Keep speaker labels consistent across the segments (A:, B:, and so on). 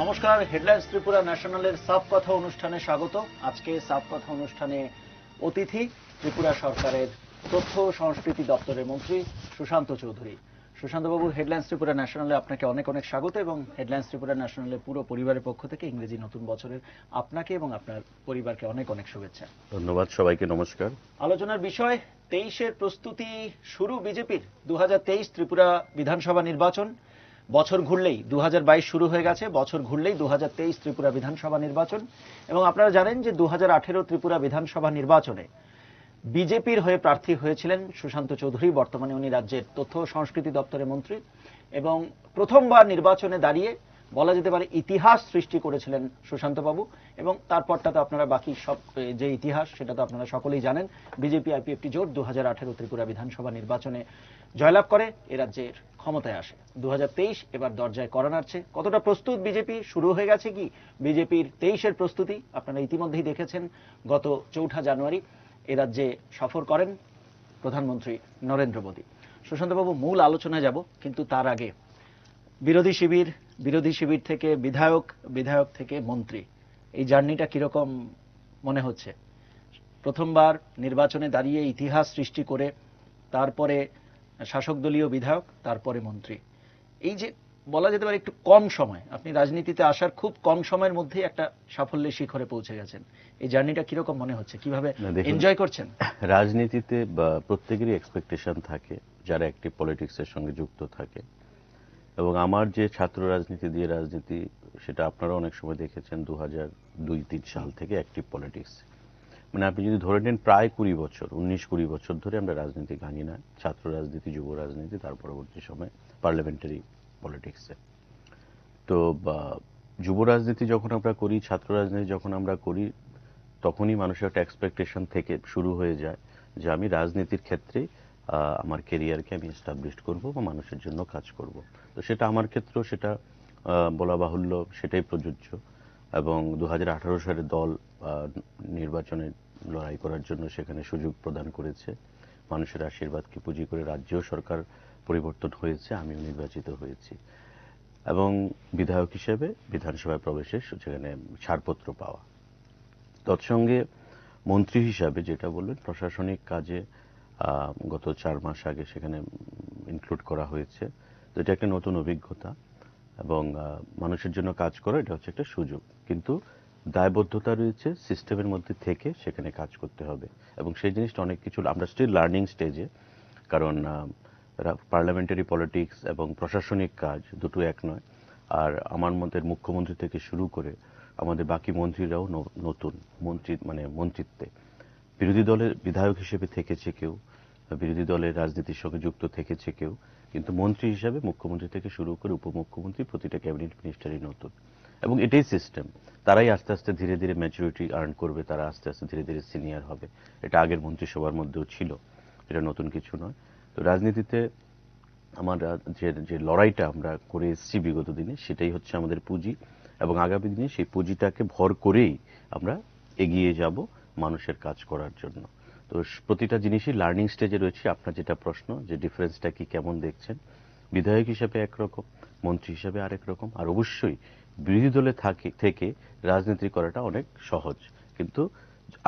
A: নমস্কার, হেডলাইন্স ত্রিপুরা ন্যাশনালের সাফ কথা অনুষ্ঠানে স্বাগত। আজকে সাফ কথা অনুষ্ঠানে অতিথি ত্রিপুরা সরকারের তথ্য ও সংস্কৃতি দপ্তরের মন্ত্রী সুশান্ত চৌধুরী। সুশান্তবাবু, হেডলাইন্স ত্রিপুরা ন্যাশনালে আপনাকে অনেক অনেক স্বাগত এবং হেডলাইন্স ত্রিপুরা ন্যাশনালের পুরো পরিবারের পক্ষ থেকে ইংরেজি নতুন বছরের আপনাকে এবং আপনার পরিবারকে অনেক অনেক শুভেচ্ছা।
B: ধন্যবাদ, সবাইকে নমস্কার।
A: আলোচনার বিষয় 23-এর প্রস্তুতি শুরু বিজেপির। 2023 ত্রিপুরা বিধানসভা নির্বাচন। বছর ঘুরলেই 2022 শুরু হয়ে গেছে, বছর ঘুরলেই 2023 ত্রিপুরা বিধানসভা নির্বাচন। এবং আপনারা জানেন যে 2018 ত্রিপুরা বিধানসভা নির্বাচনে বিজেপির হয়ে প্রার্থী হয়েছিলেন সুশান্ত চৌধুরী। বর্তমানে উনি রাজ্যের তথ্য ও সংস্কৃতি দপ্তরের মন্ত্রী এবং প্রথমবার নির্বাচনে দাঁড়িয়ে বলা যেতে পারে ইতিহাস সৃষ্টি করেছিলেন সুশান্তবাবু। এবং তারপরটা তো আপনারা বাকি সব যে ইতিহাস সেটা তো আপনারা সকলেই জানেন। বিজেপি আইপিএফটি জোট 2018 ত্রিপুরা বিধানসভা নির্বাচনে জয়লাভ করে এ রাজ্যের ক্ষমতায় আসে। 2023 এবার দরজায় কড়া নাড়ছে। কতটা প্রস্তুত বিজেপি? শুরু হয়ে গেছে কি বিজেপির 23-এর প্রস্তুতি? আপনারা ইতিমধ্যেই দেখেছেন গত 4 জানুয়ারি এ রাজ্যে সফর করেন প্রধানমন্ত্রী নরেন্দ্র মোদী। সুশান্তবাবু, মূল আলোচনায় যাব, কিন্তু তার আগে বিরোধী শিবির থেকে বিধায়ক, বিধায়ক থেকে মন্ত্রী, এই জার্নিটা কিরকম মনে হচ্ছে? প্রথমবার নির্বাচনে দাঁড়িয়ে ইতিহাস সৃষ্টি করে তারপরে শাসক দলীয় বিধায়ক, তারপরে মন্ত্রী, এই যে বলা যেতে পারে একটু কম সময়, আপনি রাজনীতিতে আসার খুব কম সময়ের মধ্যেই একটা সাফল্যের শিখরে পৌঁছে গেছেন। এই জার্নিটা কিরকম মনে হচ্ছে? কিভাবে এনজয় করছেন?
B: রাজনীতিতে প্রত্যেকেরই এক্সপেকটেশন থাকে যারা অ্যাক্টিভ পলিটিক্সের সঙ্গে যুক্ত থাকে, এবং আমার যে ছাত্র রাজনীতি দিয়ে রাজনীতি, সেটা আপনারা অনেক সময় দেখেছেন 2002-03 সাল থেকে অ্যাক্টিভ পলিটিক্স। মানে আপনি যদি ধরে নেন প্রায় 19-20 বছর ধরে আমরা রাজনীতি ভাঙি না, ছাত্র রাজনীতি, যুব রাজনীতি, তার পরবর্তী সময় পার্লামেন্টারি পলিটিক্সে। তো যুব রাজনীতি যখন আমরা করি, ছাত্র রাজনীতি যখন আমরা করি, তখনই মানুষের একটা এক্সপেকটেশন থেকে শুরু হয়ে যায় যে আমি রাজনীতির ক্ষেত্রে আমার কেরিয়ারকে আমি এস্টাবলিশ করব বা মানুষের জন্য কাজ করব। তো সেটা আমার ক্ষেত্রেও সেটা বলা বাহুল্য, সেটাই প্রযোজ্য। এবং 2018 সালে দল নির্বাচনে লড়াই করার জন্য সেখানে সুযোগ প্রদান করেছে। মানুষের আশীর্বাদকে পুঁজি করে রাজ্যেও সরকার পরিবর্তন হয়েছে, আমিও নির্বাচিত হয়েছি এবং বিধায়ক হিসেবে বিধানসভায় প্রবেশের সেখানে ছাড়পত্র পাওয়া। তৎসঙ্গে মন্ত্রী হিসাবে যেটা বললেন, প্রশাসনিক কাজে গত 4 মাস আগে সেখানে ইনক্লুড করা হয়েছে। তো এটা একটা নতুন অভিজ্ঞতা এবং মানুষের জন্য কাজ করা, এটা হচ্ছে একটা সুযোগ, কিন্তু দায়বদ্ধতা রয়েছে সিস্টেমের মধ্যে থেকে সেখানে কাজ করতে হবে। এবং সেই জিনিসটা অনেক কিছু আমরা স্টিল লার্নিং স্টেজে, কারণ পার্লামেন্টারি পলিটিক্স এবং প্রশাসনিক কাজ দুটো এক নয়। আর আমার মতে মুখ্যমন্ত্রী থেকে শুরু করে আমাদের বাকি মন্ত্রীরাও নতুন মন্ত্রিত্বে। বিরোধী দলের বিধায়ক হিসেবে থেকেছে কেউ, বিরোধী দলের রাজনীতির সঙ্গে যুক্ত থেকেছে কেউ, কিন্তু মন্ত্রী হিসাবে মুখ্যমন্ত্রী থেকে শুরু করে উপমুখ্যমন্ত্রী প্রতিটা ক্যাবিনেট মিনিস্টারই নতুন। এবং এটাই সিস্টেম, তারাই আস্তে আস্তে ধীরে ধীরে ম্যাচুরিটি আর্ন করবে, তারা আস্তে আস্তে ধীরে ধীরে সিনিয়র হবে। এটা আগের মন্ত্রিসভার মধ্যেও ছিল, এটা নতুন কিছু নয়। তো রাজনীতিতে আমার যে লড়াইটা আমরা করে এসেছি বিগত দিনে, সেটাই হচ্ছে আমাদের পুঁজি, এবং আগামী দিনে সেই পুঁজিটাকে ভর করেই আমরা এগিয়ে যাব মানুষের কাজ করার জন্য। তো প্রতিটা জিনিসই লার্নিং স্টেজে রয়েছে। আপনার যেটা প্রশ্ন যে ডিফারেন্সটা কি, কেমন দেখছেন, বিধায়ক হিসেবে একরকম, মন্ত্রী হিসেবে আরেক রকম। আর অবশ্যই বিরোধী দলে থেকে রাজনীতি করাটা অনেক সহজ, কিন্তু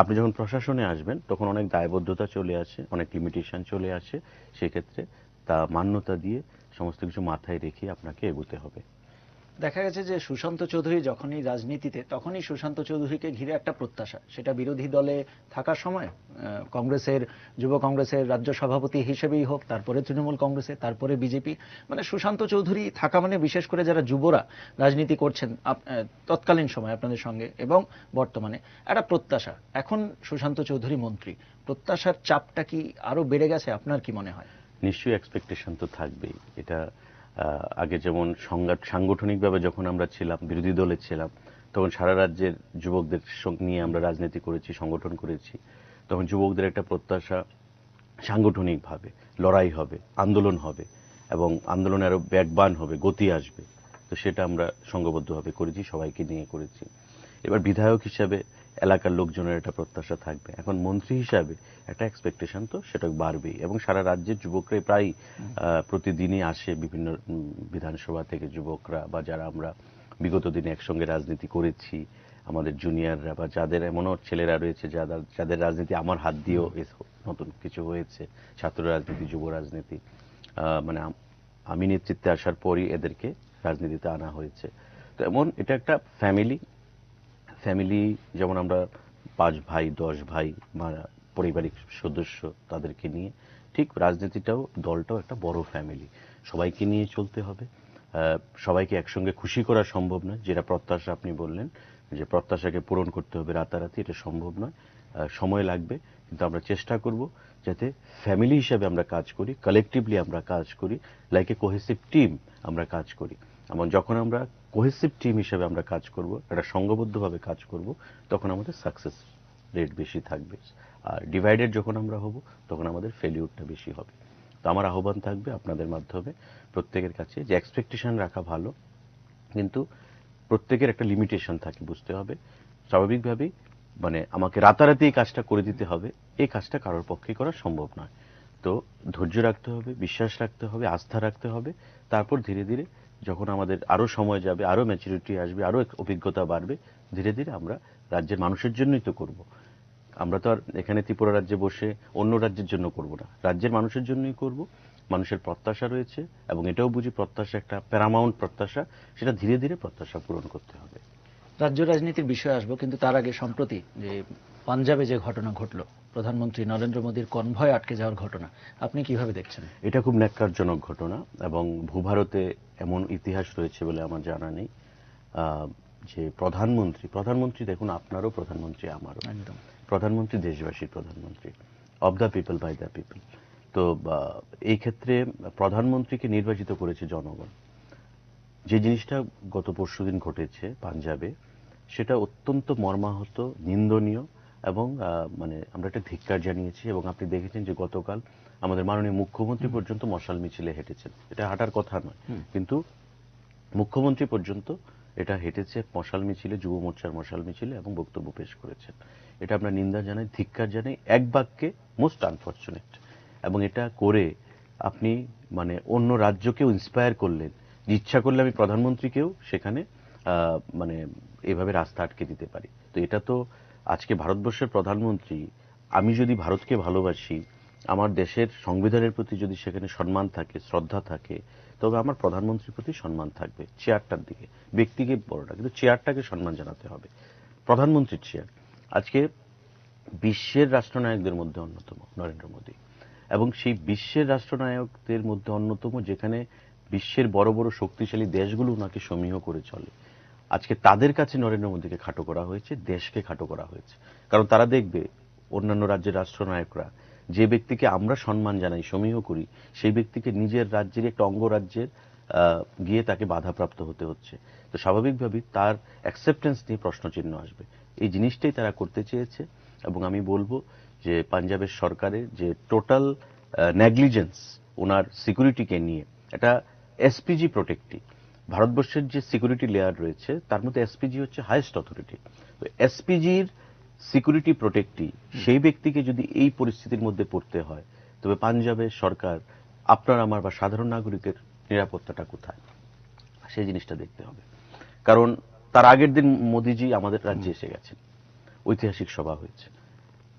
B: আপনি যখন প্রশাসনে আসবেন তখন অনেক দায়বদ্ধতা চলে আসে, অনেক লিমিটেশন চলে আসে। সেক্ষেত্রে তা মান্যতা দিয়ে সমস্ত কিছু মাথায় রেখে আপনাকে এগোতে হবে।
A: দেখা গেছে যে সুশান্ত চৌধুরী যখনই রাজনীতিতে, তখনই সুশান্ত চৌধুরীকে ঘিরে একটা প্রত্যাশা, সেটা বিরোধী দলে থাকার সময় কংগ্রেসের, যুব কংগ্রেসের রাজ্য সভাপতি হিসেবেই হোক, তারপরে তৃণমূল কংগ্রেসে, তারপরে বিজেপি। মানে সুশান্ত চৌধুরী থাকা মানে, বিশেষ করে যারা যুবরা রাজনীতি করছেন তৎকালীন সময় আপনাদের সঙ্গে এবং বর্তমানে, একটা প্রত্যাশা। এখন সুশান্ত চৌধুরী মন্ত্রী, প্রত্যাশার চাপটা কি আরো বেড়ে গেছে? আপনার কি মনে হয়?
B: নিশ্চয়ই এক্সপেকটেশন তো থাকবেই। এটা আগে যেমন সাংগঠনিকভাবে যখন আমরা ছিলাম, বিরোধী দলে ছিলাম, তখন সারা রাজ্যের যুবকদের নিয়ে আমরা রাজনীতি করেছি, সংগঠন করেছি। তখন যুবকদের একটা প্রত্যাশা, সাংগঠনিকভাবে লড়াই হবে, আন্দোলন হবে, এবং আন্দোলনে আরো বেগবান হবে, গতি আসবে। তো সেটা আমরা সংঘবদ্ধভাবে করেছি, সবাইকে নিয়ে করেছি। এবার বিধায়ক হিসাবে এলাকার লোকজনের একটা প্রত্যাশা থাকবে। এখন মন্ত্রী হিসাবে একটা এক্সপেকটেশন তো সেটা বাড়বেই, এবং সারা রাজ্যের যুবকরাই প্রায় প্রতিদিনই আসে বিভিন্ন বিধানসভা থেকে যুবকরা, বা যারা আমরা বিগত দিনে একসঙ্গে রাজনীতি করেছি, আমাদের জুনিয়ররা বা যাদের এমনও ছেলেরা রয়েছে যাদের রাজনীতি আমার হাত দিয়েও নতুন কিছু হয়েছে, ছাত্র রাজনীতি, যুব রাজনীতি, মানে আমি নেতৃত্বে আসার পরই এদেরকে রাজনীতিতে আনা হয়েছে। তো এমন এটা একটা ফ্যামিলি, যেমন আমরা 5 ভাই 10 ভাই বা পারিবারিক সদস্য তাদেরকে নিয়ে, ঠিক রাজনীতিটাও দলটাও একটা বড় ফ্যামিলি, সবাইকে নিয়ে চলতে হবে। সবাইকে একসঙ্গে খুশি করা সম্ভব নয়, যেটা প্রত্যাশা আপনি বললেন যে প্রত্যাশাকে পূরণ করতে হবে রাতারাতি, এটা সম্ভব নয়, সময় লাগবে। কিন্তু আমরা চেষ্টা করব যাতে ফ্যামিলি হিসেবে আমরা কাজ করি, কালেকটিভলি আমরা কাজ করি, লাইক এ কোহেসিভ টিম আমরা কাজ করি। এবং যখন আমরা কোহেসিভ টিম হিসেবে আমরা কাজ করব, একটা সংঘবদ্ধভাবে কাজ করব, তখন আমাদের সাকসেস রেট বেশি থাকবে। আর ডিভাইডেড যখন আমরা হব, তখন আমাদের ফেলিউরটা বেশি হবে। তো আমার আহ্বান থাকবে আপনাদের মাধ্যমে প্রত্যেকের কাছে যে এক্সপেকটেশন রাখা ভালো, কিন্তু প্রত্যেকের একটা লিমিটেশন থাকে, বুঝতে হবে। স্বাভাবিকভাবেই মানে আমাকে রাতারাতি এই কাজটা করে দিতে হবে, এই কাজটা কারোর পক্ষে করা সম্ভব নয়। তো ধৈর্য রাখতে হবে, বিশ্বাস রাখতে হবে, আস্থা রাখতে হবে। তারপর ধীরে ধীরে যখন আমাদের আরো সময় যাবে, আরো ম্যাচুরিটি আসবে, আরো অভিজ্ঞতা বাড়বে, ধীরে ধীরে আমরা রাজ্যের মানুষের জন্যই তো করব। আমরা তো আর এখানে ত্রিপুরা রাজ্যে বসে অন্য রাজ্যের জন্য করব না, রাজ্যের মানুষের জন্যই করব। মানুষের প্রত্যাশা রয়েছে এবং এটাও বুঝি প্রত্যাশা একটা প্যারামাউন্ট প্রত্যাশা, সেটা ধীরে ধীরে প্রত্যাশা পূরণ করতে হবে।
A: রাজ্য রাজনীতির বিষয়ে আসবো, কিন্তু তার আগে সম্প্রতি যে পাঞ্জাবে যে ঘটনা ঘটলো, প্রধানমন্ত্রী নরেন্দ্র মোদীর কনভয় আটকে যাওয়ার ঘটনা, আপনি কিভাবে দেখছেন?
B: এটা খুব ন্যাক্কারজনক ঘটনা এবং ভূভারতে এমন ইতিহাস রয়েছে বলে আমার জানা নেই যে প্রধানমন্ত্রী দেখুন, আপনারও প্রধানমন্ত্রী, আমারও
A: একদম।
B: প্রধানমন্ত্রী দেশবাসীর প্রধানমন্ত্রী, of the people by the people. তো এই ক্ষেত্রে প্রধানমন্ত্রীকে নির্বাচিত করেছে জনগণ। যে জিনিসটা গত পরশুদিন ঘটেছে পাঞ্জাবে, সেটা অত্যন্ত মর্মাহত, নিন্দনীয় এবং মানে আমরা একটা ধিক্কার জানিয়েছি। এবং আপনি দেখেছেন যে গতকাল আমাদের মাননীয় মুখ্যমন্ত্রী পর্যন্ত মশাল মিছিলে হেঁটেছেন। এটা হাঁটার কথা নয়, কিন্তু মুখ্যমন্ত্রী পর্যন্ত এটা হেঁটেছে মশাল মিছিলে, যুব মোর্চার মশাল মিছিলে, এবং বক্তব্য পেশ করেছেন। এটা আমরা নিন্দা জানাই, ধিক্কার জানাই, এক বাক্যে মোস্ট আনফরচুনেট। এবং এটা করে আপনি মানে অন্য রাজ্যকেও ইন্সপায়ার করলেন, ইচ্ছা করলে আমি প্রধানমন্ত্রীকেও সেখানে মানে এভাবে রাস্তা আটকে দিতে পারি। তো এটা তো আজকে ভারতবর্ষের প্রধানমন্ত্রী, আমি যদি ভারতকে ভালোবাসি, আমার দেশের সংবিধানের প্রতি যদি সেখানে সম্মান থাকে, শ্রদ্ধা থাকে, তবে আমার প্রধানমন্ত্রীর প্রতি সম্মান থাকবে। চেয়ারটার দিকে, ব্যক্তিকে বড় না, কিন্তু চেয়ারটাকে সম্মান জানাতে হবে। প্রধানমন্ত্রীর চেয়ার আজকে বিশ্বের রাষ্ট্রনায়কদের মধ্যে অন্যতম নরেন্দ্র মোদী, এবং সেই বিশ্বের রাষ্ট্রনায়কদের মধ্যে অন্যতম, যেখানে বিশ্বের বড় বড় শক্তিশালী দেশগুলো ওনাকে সমীহ করে চলে। আজকে তাদের কাছে নরেন্দ্র মোদীকে খাটো করা হয়েছে, দেশকে খাটো করা হয়েছে। কারণ তারা দেখবে অন্যান্য রাজ্যের রাষ্ট্রনায়করা যে ব্যক্তিকে আমরা সম্মান জানাই, সমীহ করি, সেই ব্যক্তিকে নিজের রাজ্যের একটা অঙ্গরাজ্যের গিয়ে তাকে বাধাপ্রাপ্ত হতে হচ্ছে। তো স্বাভাবিকভাবেই তার অ্যাকসেপ্টেন্স নিয়ে প্রশ্নচিহ্ন আসবে। এই জিনিসটাই তারা করতে চেয়েছে। এবং আমি বলবো যে পাঞ্জাবের সরকারের যে টোটাল নেগলিজেন্স ওনার সিকিউরিটিকে নিয়ে, এটা এসপিজি প্রোটেক্টি, ভারতবর্ষের যে সিকিউরিটি লেয়ার রয়েছে তার মধ্যে এসপিজি হচ্ছে হাইয়েস্ট অথরিটি। তো এসপিজির সিকিউরিটি প্রোটেক্টি সেই ব্যক্তিকে যদি এই পরিস্থিতির মধ্যে পড়তে হয়, তবে পাঞ্জাবের সরকার, আপনার আমার বা সাধারণ নাগরিকের নিরাপত্তাটা কোথায়, সেই জিনিসটা দেখতে হবে। কারণ তার আগের দিন মোদিজি আমাদের রাজ্যে এসে গেছেন, ঐতিহাসিক সভা হয়েছে,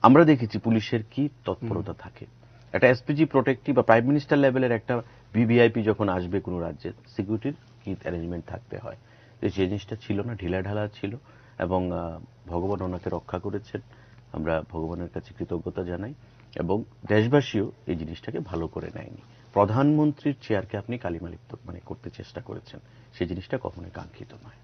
B: আমরা দেখেছি পুলিশের কি তৎপরতা থাকে। একটা এসপিজি প্রোটেক্টিভ বা প্রাইম মিনিস্টার লেভেলের একটা ভিভিআইপি যখন আসবে কোনো রাজ্যে, সিকিউরিটির কি অ্যারেঞ্জমেন্ট থাকতে হয়। তো যে জিনিসটা ছিল না, ঢিলাঢালা ছিল, এবং ভগবান ওনাকে রক্ষা করেছেন। আমরা ভগবানের কাছে কৃতজ্ঞতা জানাই, এবং দেশবাসীও এই জিনিসটাকে ভালো করে নেয়নি। প্রধানমন্ত্রীর চেয়ারকে আপনি কালিমালিপ্ত মানে করতে চেষ্টা করেছেন, সেই জিনিসটা কখনোই কাঙ্ক্ষিত নয়।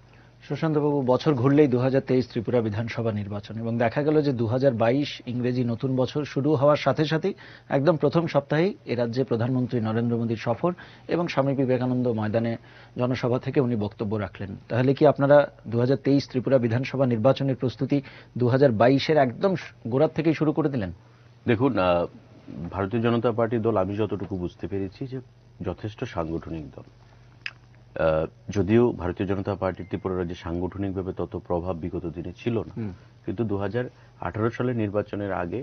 A: সুশান্তবাবু, বছর ঘুরলেই 2023 ত্রিপুরা বিধানসভা নির্বাচন, এবং দেখা গেল যে 2022 ইংরেজি নতুন বছর শুরু হওয়ার সাথে সাথেই একদম প্রথম সপ্তাহেই এ রাজ্যে প্রধানমন্ত্রী নরেন্দ্র মোদীর সফর, এবং স্বামী বিবেকানন্দ ময়দানে জনসভা থেকে উনি বক্তব্য রাখলেন। তাহলে কি আপনারা 2023 ত্রিপুরা বিধানসভা নির্বাচনের প্রস্তুতি 2022-এর একদম গোড়ার থেকেই শুরু করে দিলেন?
B: দেখুন, ভারতীয় জনতা পার্টি দল, আমি যতটুকু বুঝতে পেরেছি, যে যথেষ্ট সাংগঠনিক দল। যদিও ভারতীয় জনতা পার্টির ত্রিপুরা রাজ্যে সাংগঠনিকভাবে তত প্রভাব বিগত দিনে ছিল না, কিন্তু 2018 সালের নির্বাচনের আগে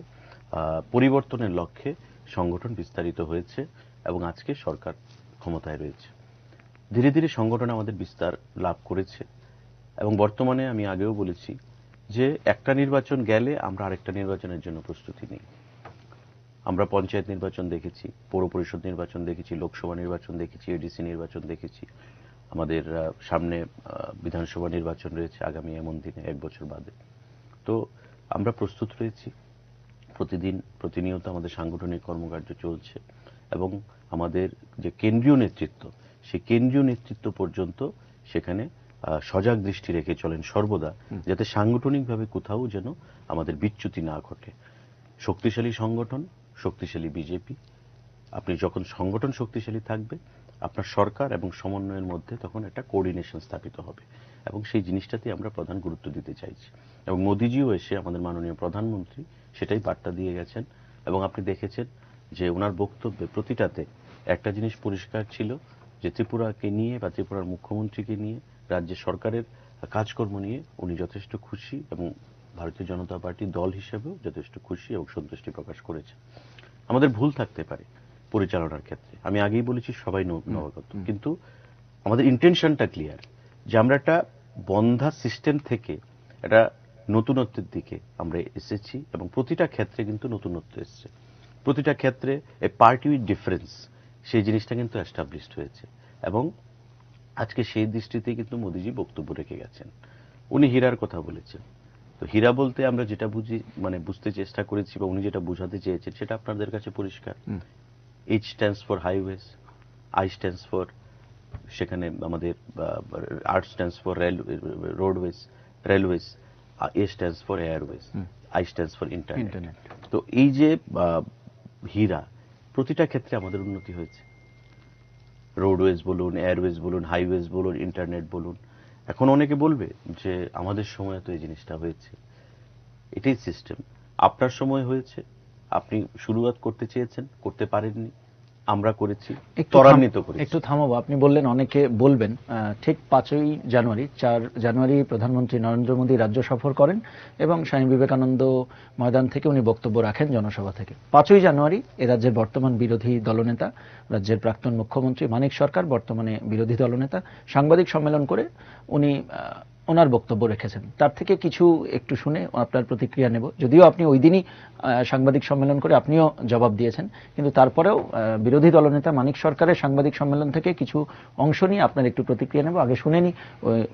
B: পরিবর্তনের লক্ষ্যে সংগঠন বিস্তারিত হয়েছে, এবং আজকে সরকার ক্ষমতায় রয়েছে। ধীরে ধীরে সংগঠন আমাদের বিস্তার লাভ করেছে। এবং বর্তমানে আমি আগেও বলেছি যে একটা নির্বাচন গেলে আমরা আরেকটা নির্বাচনের জন্য প্রস্তুতি নিই। আমরা পঞ্চায়েত নির্বাচন দেখেছি, পৌর পরিষদ নির্বাচন দেখেছি, লোকসভা নির্বাচন দেখেছি, এডিসি নির্বাচন দেখেছি। আমাদের সামনে বিধানসভা নির্বাচন রয়েছে আগামী এমন দিনে 1 বছর বাদে। তো আমরা প্রস্তুত রয়েছি। প্রতিনিয়ত আমাদের সাংগঠনিক কর্মকাণ্ড চলছে এবং আমাদের যে কেন্দ্রীয় নেতৃত্ব, সেই কেন্দ্রীয় নেতৃত্ব পর্যন্ত সেখানে সজাগ দৃষ্টি রেখে চলেন সর্বদা, যাতে সাংগঠনিকভাবে কোথাও যেন আমাদের বিচ্যুতি না ঘটে। শক্তিশালী সংগঠন, শক্তিশালী বিজেপি। আপনি যখন সংগঠন শক্তিশালী থাকবে, আপনার সরকার এবং সমন্বয়ের মধ্যে তখন একটা কোঅর্ডিনেশন স্থাপিত হবে এবং সেই জিনিসটাতে আমরা প্রধান গুরুত্ব দিতে চাইছি। এবং মোদিজিও এসে, আমাদের মাননীয় প্রধানমন্ত্রী সেটাই বার্তা দিয়ে গেছেন এবং আপনি দেখেছেন যে ওনার বক্তব্যে প্রতিটাতে একটা জিনিস পরিষ্কার ছিল যে ত্রিপুরাকে নিয়ে বা ত্রিপুরার মুখ্যমন্ত্রীকে নিয়ে, রাজ্য সরকারের কাজকর্ম নিয়ে উনি যথেষ্ট খুশি এবং ভারতীয় জনতা পার্টি দল হিসেবেও যথেষ্ট খুশি এবং সন্তুষ্টি প্রকাশ করেছে। আমাদের ভুল থাকতে পারে পরিচালনার ক্ষেত্রে, আমি আগেই বলেছি সবাই নবাগত, কিন্তু আমাদের ইন্টেনশনটা ক্লিয়ার যে আমরা একটা বন্ধা সিস্টেম থেকে একটা নতুনত্বের দিকে আমরা এসেছি এবং প্রতিটা ক্ষেত্রে কিন্তু নতুনত্ব এসছে। প্রতিটা ক্ষেত্রে এ পার্টি উইথ ডিফারেন্স, সেই জিনিসটা কিন্তু এস্টাবলিশড হয়েছে এবং আজকে সেই দৃষ্টিতে কিন্তু মোদিজি বক্তব্য রেখে গেছেন। উনি হীরার কথা বলেছেন। তো হীরা বলতে আমরা যেটা বুঝি, মানে বুঝতে চেষ্টা করেছি বা উনি যেটা বোঝাতে চেয়েছেন সেটা আপনাদের কাছে পরিষ্কার। H stands for highways, I stands for সেখানে আমাদের R stands for roadways, railways, A stands for airways, I stands for internet. তো এই যে হীরা, প্রতিটা ক্ষেত্রে আমাদের উন্নতি হয়েছে। রোডওয়েজ বলুন, এয়ারওয়েজ বলুন, হাইওয়েজ বলুন, ইন্টারনেট বলুন। এখন অনেকে বলবে যে আমাদের সময় তো এই জিনিসটা হয়েছে। এটাই সিস্টেম। আপনার সময় হয়েছে, আপনি শুরুয়াত করতে চেয়েছেন, করতে পারেননি, আমরা করেছি, ত্বরান্বিত করেছি।
C: একটু থামাবো, আপনি বললেন অনেকে বলবেন, ঠিক 5ই জানুয়ারি 4 জানুয়ারি প্রধানমন্ত্রী নরেন্দ্র মোদী রাজ্য সফর করেন এবং স্বামী বিবেকানন্দ ময়দান থেকে উনি বক্তব্য রাখেন জনসভা থেকে। 5ই জানুয়ারি এ রাজ্যের বর্তমান বিরোধী দলনেতা, রাজ্যের প্রাক্তন মুখ্যমন্ত্রী মানিক সরকার, বর্তমানে বিরোধী দলনেতা, সাংবাদিক সম্মেলন করে উনি ওনার বক্তব্য রেখেছেন। তার থেকে কিছু একটু শুনে আপনার প্রতিক্রিয়া নেব। যদিও আপনি ওই দিনই সাংবাদিক সম্মেলন করে আপনিও জবাব দিয়েছেন, কিন্তু তারপরেও বিরোধী দলনেতা মানিক সরকারের সাংবাদিক সম্মেলন থেকে কিছু অংশ নিয়ে আপনার একটু প্রতিক্রিয়া নেব। আগে শুনে নি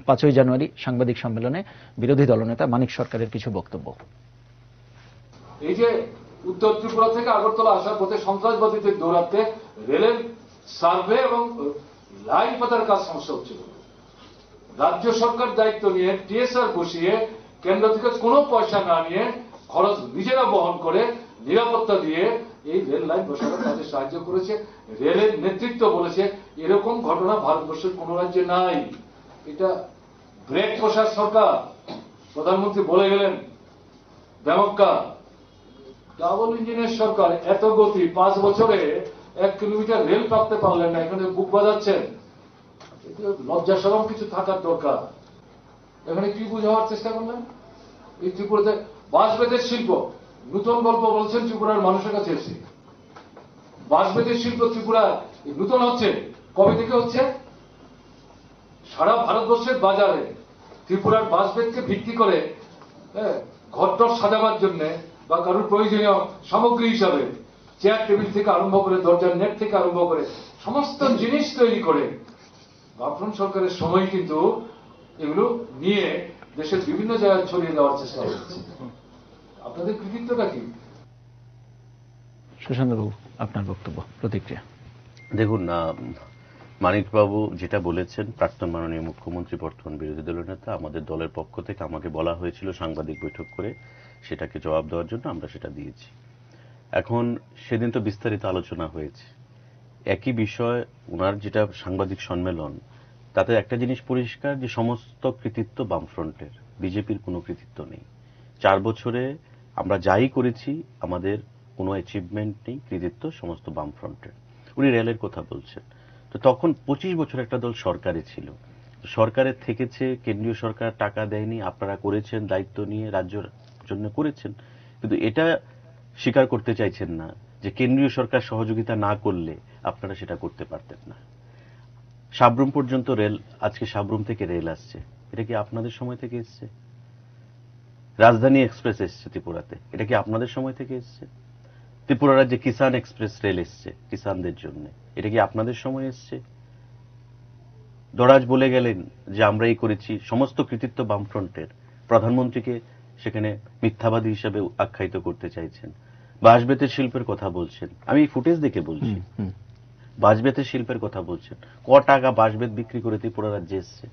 C: 5ই জানুয়ারি সাংবাদিক সম্মেলনে বিরোধী দলনেতা মানিক সরকারের কিছু বক্তব্য।
D: এই যে উত্তর ত্রিপুরা থেকে আগরতলা আসার পথে সন্ত্রাসবাদীদের দৌড়াতে রেলের সার্ভে এবং লাইন পাতার কাজ সমস্যা হচ্ছিল। রাজ্য সরকার দায়িত্ব নিয়ে টিএসআর বসিয়ে কেন্দ্র থেকে কোনো পয়সা না নিয়ে খরচ নিজেরা বহন করে নিরাপত্তা দিয়ে এই রেল লাইন বসানোর কাজে সাহায্য করেছে। রেলের নেতৃত্ব বলেছে এরকম ঘটনা ভারতবর্ষের কোন রাজ্যে নাই। এটা ব্রেক কষার সরকার, প্রধানমন্ত্রী বলে গেলেন ব্যামক্কা। ডাবল ইঞ্জিনের সরকার, এত গতি, 5 বছরে 1 কিলোমিটার রেল পাকতে পারলেন না, এখানে বুক বাজাচ্ছেন। লজ্জা শরম কিছু থাকার দরকার। এখানে কি বুঝাবার চেষ্টা করলেন? এই ত্রিপুরাতে বাঁশ বেতের শিল্প, নতুন গল্প বলছেন ত্রিপুরার মানুষের কাছে এসে। বাঁশ বেতের শিল্প ত্রিপুরা নতুন হচ্ছে, কবে থেকে হচ্ছে? সারা ভারতবর্ষের বাজারে ত্রিপুরার বাঁশ বেতকে ভিত্তি করে ঘরটর সাজাবার জন্য বা কারোর প্রয়োজনীয় সামগ্রী হিসাবে চেয়ার টেবিল থেকে আরম্ভ করে, দরজার নেট থেকে আরম্ভ করে সমস্ত জিনিস তৈরি করে বামফ্রন্ট সরকারের সময় কিন্তু এগুলো নিয়ে দেশের বিভিন্ন জায়গায় ছড়িয়ে দেওয়ার চেষ্টা হচ্ছে। আপনাদের কৃতিত্বটা কি?
C: সুশান্তবাবু, আপনার বক্তব্য, প্রতিক্রিয়া।
B: দেখুন, মানিকবাবু যেটা বলেছেন, প্রাক্তন মাননীয় মুখ্যমন্ত্রী, বর্তমান বিরোধী দলের নেতা, আমাদের দলের পক্ষ থেকে আমাকে বলা হয়েছিল সাংবাদিক বৈঠক করে সেটাকে জবাব দেওয়ার জন্য, আমরা সেটা দিয়েছি। এখন সেদিন তো বিস্তারিত আলোচনা হয়েছে একই বিষয়। ওনার যেটা সাংবাদিক সম্মেলন, তাতে একটা জিনিস পরিষ্কার যে সমস্ত কৃতিত্ব বামফ্রন্টের, বিজেপির কোনো কৃতিত্ব নেই। 4 বছরে আমরা যাই করেছি আমাদের কোনো অ্যাচিভমেন্ট নেই, কৃতিত্ব সমস্ত বামফ্রন্টের। উনি রেলের কথা বলছেন, তো তখন 25 বছর একটা দল সরকারে ছিল, সরকারের থেকেছে, কেন্দ্রীয় সরকার টাকা দেয়নি, আপনারা করেছেন, দায়িত্ব নিয়ে রাজ্যের জন্য করেছেন, কিন্তু এটা স্বীকার করতে চাইছেন না যে কেন্দ্রীয় সরকার সহযোগিতা না করলে আপনারা সেটা করতে পারতেন না। সাবরুম পর্যন্ত রেল, আজকে সাবরুম থেকে রেল আসছে, এটা কি আপনাদের সময় থেকে এসছে? রাজধানী এক্সপ্রেস এসছে ত্রিপুরাতে, এটা কি আপনাদের সময় থেকে এসছে? ত্রিপুরা রাজ্যে কিষান এক্সপ্রেস রেল এসছে কিষানদের জন্য, এটা কি আপনাদের সময় এসছে? দরাজ বলে গেলেন যে আমরা এই করেছি, সমস্ত কৃতিত্ব বামফ্রন্টের। প্রধানমন্ত্রীকে সেখানে মিথ্যাবাদী হিসেবে আখ্যায়িত করতে চাইছেন। বাঁশবেতের শিল্পের কথা বলছেন, আমি এই ফুটেজ দেখে বলছি। বাঁশবেতের শিল্পের কথা বলছেন, টাকা বাঁশবেত বিক্রি করে ত্রিপুরা রাজ্যে এসছে,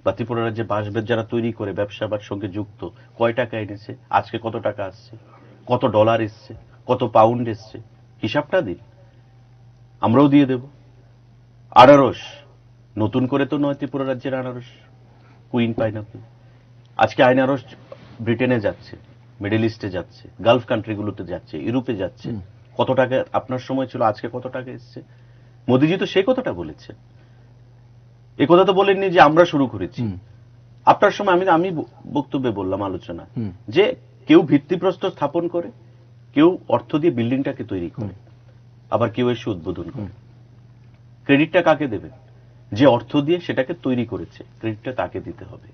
B: বা ত্রিপুরা রাজ্যে বাঁশবেত যারা তৈরি করে ব্যবসার সঙ্গে যুক্ত, কয় টাকা এনেছে, আজকে কত টাকা আসছে, কত ডলার এসছে, কত পাউন্ড এসছে, হিসাবটা দিন, আমরাও দিয়ে দেব। আনারস, নতুন করে তো নয় ত্রিপুরা রাজ্যের আনারস, কুইন পাইনাপেল। আজকে আনারস ব্রিটেনে যাচ্ছে, মিডল ইস্টে যাচ্ছে, গালফ কান্ট্রিগুলোতে যাচ্ছে, ইউরোপে যাচ্ছে। কত টাকা আপনার সময় ছিল, আজকে কত টাকা এসছে? মোদিজি তো সেই কথাটা বলেছেন। এই কথা তো বলেননি যে আমরা শুরু করেছি। আপনার সময় আমি বক্তব্যে বললাম, আলোচনা, যে কেউ ভিত্তিপ্রস্তর স্থাপন করে, কেউ অর্থ দিয়ে বিল্ডিংটাকে তৈরি করে, আবার কেউ এসে উদ্বোধন করে। ক্রেডিটটা কাকে দেবেন? যে অর্থ দিয়ে সেটাকে তৈরি করেছে, ক্রেডিটটা তাকে দিতে হবে।